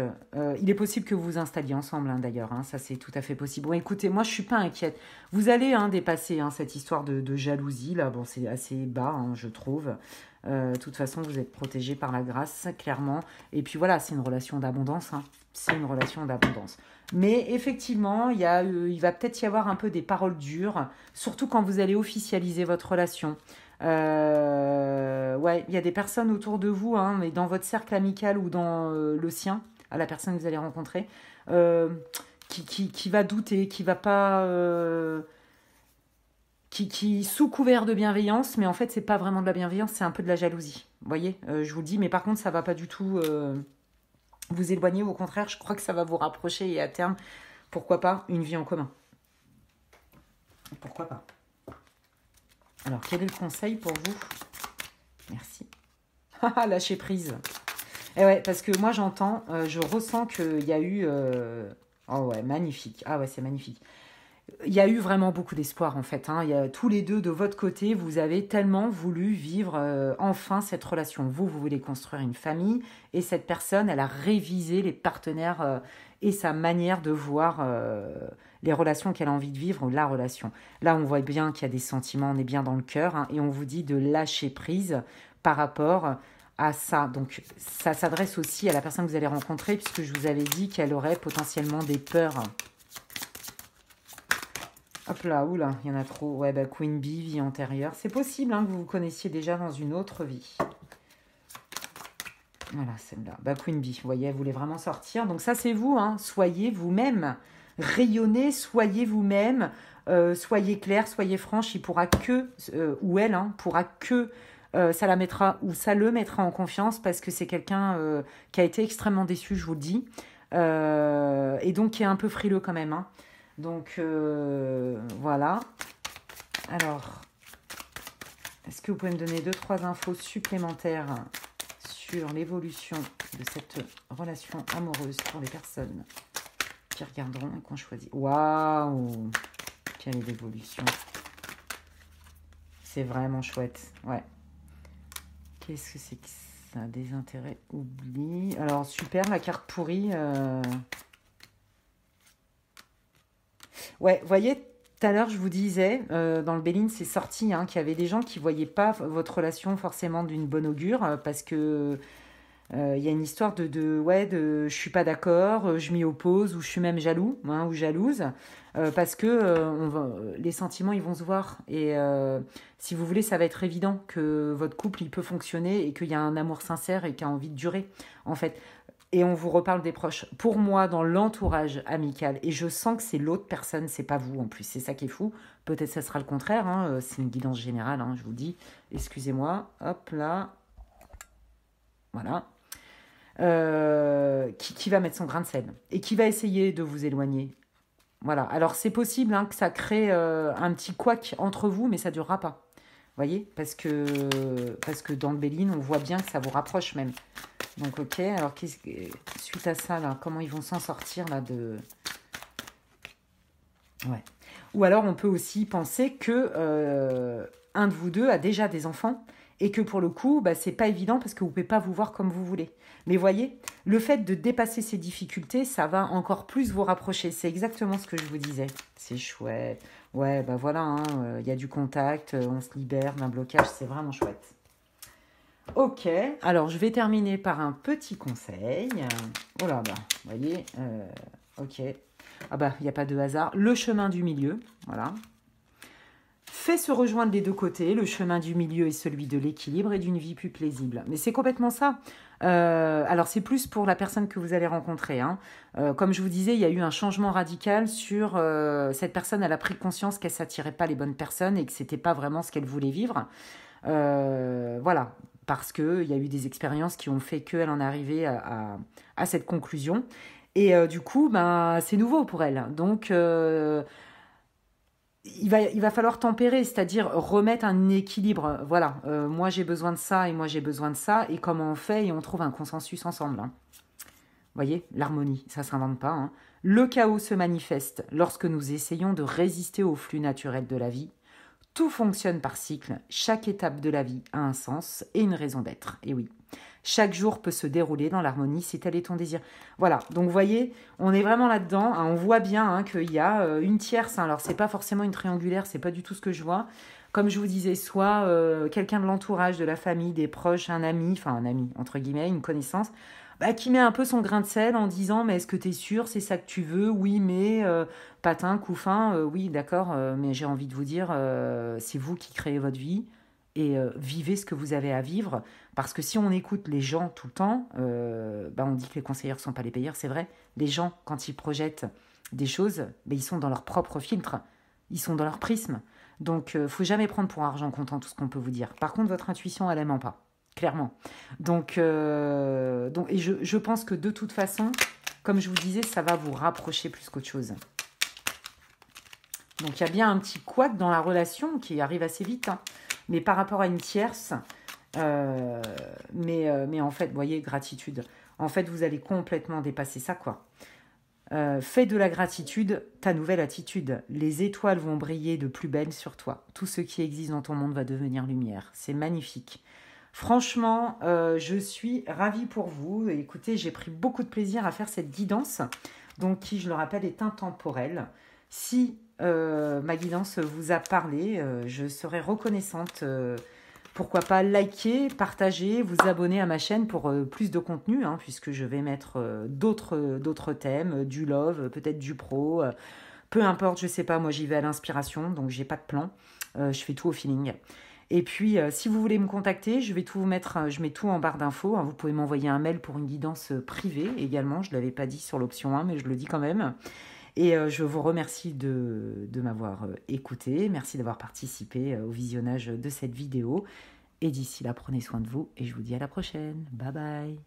Il est possible que vous vous installiez ensemble, hein, d'ailleurs. Hein, ça, c'est tout à fait possible. Bon, écoutez, moi, je suis pas inquiète. Vous allez hein, dépasser hein, cette histoire de jalousie, là. Bon, c'est assez bas, hein, je trouve. De toute façon, vous êtes protégé par la grâce, clairement. Et puis voilà, c'est une relation d'abondance. Hein. C'est une relation d'abondance. Mais effectivement, il va peut-être y avoir un peu des paroles dures, surtout quand vous allez officialiser votre relation. Ouais, il y a des personnes autour de vous, hein, mais dans votre cercle amical ou dans le sien, à la personne que vous allez rencontrer, euh, qui va douter, qui va pas... qui sous couvert de bienveillance, mais en fait, c'est pas vraiment de la bienveillance, c'est un peu de la jalousie. Vous voyez, je vous le dis, mais par contre, ça va pas du tout vous éloigner. Au contraire, je crois que ça va vous rapprocher et à terme, pourquoi pas, une vie en commun. Pourquoi pas. Alors, quel est le conseil pour vous? Merci. Lâcher prise. Et ouais, parce que moi, j'entends, je ressens qu'il y a eu... Oh ouais, magnifique. Ah ouais, c'est magnifique. Il y a eu vraiment beaucoup d'espoir en fait. Hein. Il y a, tous les deux de votre côté, vous avez tellement voulu vivre enfin cette relation. Vous voulez construire une famille et cette personne, elle a révisé les partenaires et sa manière de voir les relations qu'elle a envie de vivre, ou la relation. Là, on voit bien qu'il y a des sentiments, on est bien dans le cœur hein, et on vous dit de lâcher prise par rapport à ça. Donc, ça s'adresse aussi à la personne que vous allez rencontrer puisque je vous avais dit qu'elle aurait potentiellement des peurs. Hop là, oula, il y en a trop. Ouais, bah Queen Bee, vie antérieure. C'est possible hein, que vous vous connaissiez déjà dans une autre vie. Voilà, celle-là. Bah Queen Bee, vous voyez, elle voulait vraiment sortir. Donc ça, c'est vous, hein. Soyez vous-même. Rayonnez, soyez vous-même. Soyez clair, soyez franche. Il pourra que, ou elle, hein, pourra que... ça la mettra, ou ça le mettra en confiance parce que c'est quelqu'un qui a été extrêmement déçu, je vous le dis. Et donc qui est un peu frileux quand même, hein. Donc, voilà. Alors, est-ce que vous pouvez me donner 2-3 infos supplémentaires sur l'évolution de cette relation amoureuse pour les personnes qui regarderont et qu'on choisit? Waouh! Quelle est l'évolution! C'est vraiment chouette. Ouais. Qu'est-ce que c'est que ça? Désintérêt, oubli. Alors, super, la carte pourrie... Ouais, vous voyez, tout à l'heure, je vous disais, dans le Béline, c'est sorti, hein, qu'il y avait des gens qui ne voyaient pas votre relation forcément d'une bonne augure, parce que il y a une histoire ouais, je suis pas d'accord, je m'y oppose, ou je suis même jaloux, hein, ou jalouse, parce que les sentiments, ils vont se voir. Et si vous voulez, ça va être évident que votre couple, il peut fonctionner et qu'il y a un amour sincère et qui a envie de durer, en fait. Et on vous reparle des proches. Pour moi, dans l'entourage amical, et je sens que c'est l'autre personne, c'est pas vous en plus, c'est ça qui est fou. Peut-être ça sera le contraire, hein, c'est une guidance générale, hein, je vous dis. Excusez-moi, hop là. Voilà. Qui va mettre son grain de sel et qui va essayer de vous éloigner. Voilà. Alors, c'est possible hein, que ça crée un petit couac entre vous, mais ça ne durera pas. Vous voyez, parce que dans le Béline, on voit bien que ça vous rapproche même. Donc, ok. Alors, suite à ça, là, comment ils vont s'en sortir là de... Ouais. Ou alors, on peut aussi penser que un de vous deux a déjà des enfants et que pour le coup, bah, c'est pas évident parce que vous pouvez pas vous voir comme vous voulez. Mais voyez, le fait de dépasser ces difficultés, ça va encore plus vous rapprocher. C'est exactement ce que je vous disais. C'est chouette. Ouais, bah voilà, hein, y a du contact, on se libère d'un blocage, c'est vraiment chouette. Ok, alors je vais terminer par un petit conseil. Oh là, bah, vous voyez, ok. Ah bah, il n'y a pas de hasard. Le chemin du milieu, voilà. Fait se rejoindre les deux côtés. Le chemin du milieu est celui de l'équilibre et d'une vie plus paisible. Mais c'est complètement ça. Alors, c'est plus pour la personne que vous allez rencontrer. Hein. Comme je vous disais, il y a eu un changement radical sur... cette personne, elle a pris conscience qu'elle ne s'attirait pas les bonnes personnes et que ce n'était pas vraiment ce qu'elle voulait vivre. Voilà. Parce qu'il y a eu des expériences qui ont fait qu'elle en est arrivée à cette conclusion. Et du coup, ben, c'est nouveau pour elle. Donc... il va falloir tempérer, c'est-à-dire remettre un équilibre. Voilà, moi j'ai besoin de ça et moi j'ai besoin de ça. Et comment on fait et on trouve un consensus ensemble. Hein. Vous voyez, l'harmonie, ça ne s'invente pas. Hein. Le chaos se manifeste lorsque nous essayons de résister au flux naturel de la vie. Tout fonctionne par cycle. Chaque étape de la vie a un sens et une raison d'être. Et oui. Chaque jour peut se dérouler dans l'harmonie si tel est ton désir. Voilà, donc vous voyez, on est vraiment là-dedans. Hein, on voit bien hein, qu'il y a une tierce. Hein, alors, c'est pas forcément une triangulaire, c'est pas du tout ce que je vois. Comme je vous disais, soit quelqu'un de l'entourage, de la famille, des proches, un ami, enfin un ami, entre guillemets, une connaissance, bah, qui met un peu son grain de sel en disant « Mais est-ce que tu es sûr, c'est ça que tu veux ? Oui, mais patin, couffin, oui, d'accord, mais j'ai envie de vous dire, c'est vous qui créez votre vie et vivez ce que vous avez à vivre. » Parce que si on écoute les gens tout le temps, bah on dit que les conseillers ne sont pas les payeurs, c'est vrai. Les gens, quand ils projettent des choses, bah ils sont dans leur propre filtre, ils sont dans leur prisme. Donc, il ne faut jamais prendre pour argent comptant tout ce qu'on peut vous dire. Par contre, votre intuition, elle ne ment pas, clairement. Donc et je pense que de toute façon, comme je vous disais, ça va vous rapprocher plus qu'autre chose. Donc, il y a bien un petit couac dans la relation qui arrive assez vite. Hein. Mais par rapport à une tierce... mais en fait, vous voyez, gratitude. En fait, vous allez complètement dépasser ça, quoi. Fais de la gratitude ta nouvelle attitude. Les étoiles vont briller de plus belle sur toi. Tout ce qui existe dans ton monde va devenir lumière. C'est magnifique. Franchement, je suis ravie pour vous. Écoutez, j'ai pris beaucoup de plaisir à faire cette guidance, donc qui, je le rappelle, est intemporelle. Si ma guidance vous a parlé, je serai reconnaissante. Pourquoi pas liker, partager, vous abonner à ma chaîne pour plus de contenu, hein, puisque je vais mettre d'autres thèmes, du love, peut-être du pro, peu importe, je sais pas, moi j'y vais à l'inspiration, donc j'ai pas de plan, je fais tout au feeling. Et puis, si vous voulez me contacter, je vais tout vous mettre, je mets tout en barre d'infos, hein, vous pouvez m'envoyer un mail pour une guidance privée également, je ne l'avais pas dit sur l'option 1, mais je le dis quand même. Et je vous remercie de m'avoir écouté. Merci d'avoir participé au visionnage de cette vidéo. Et d'ici là, prenez soin de vous et je vous dis à la prochaine. Bye bye.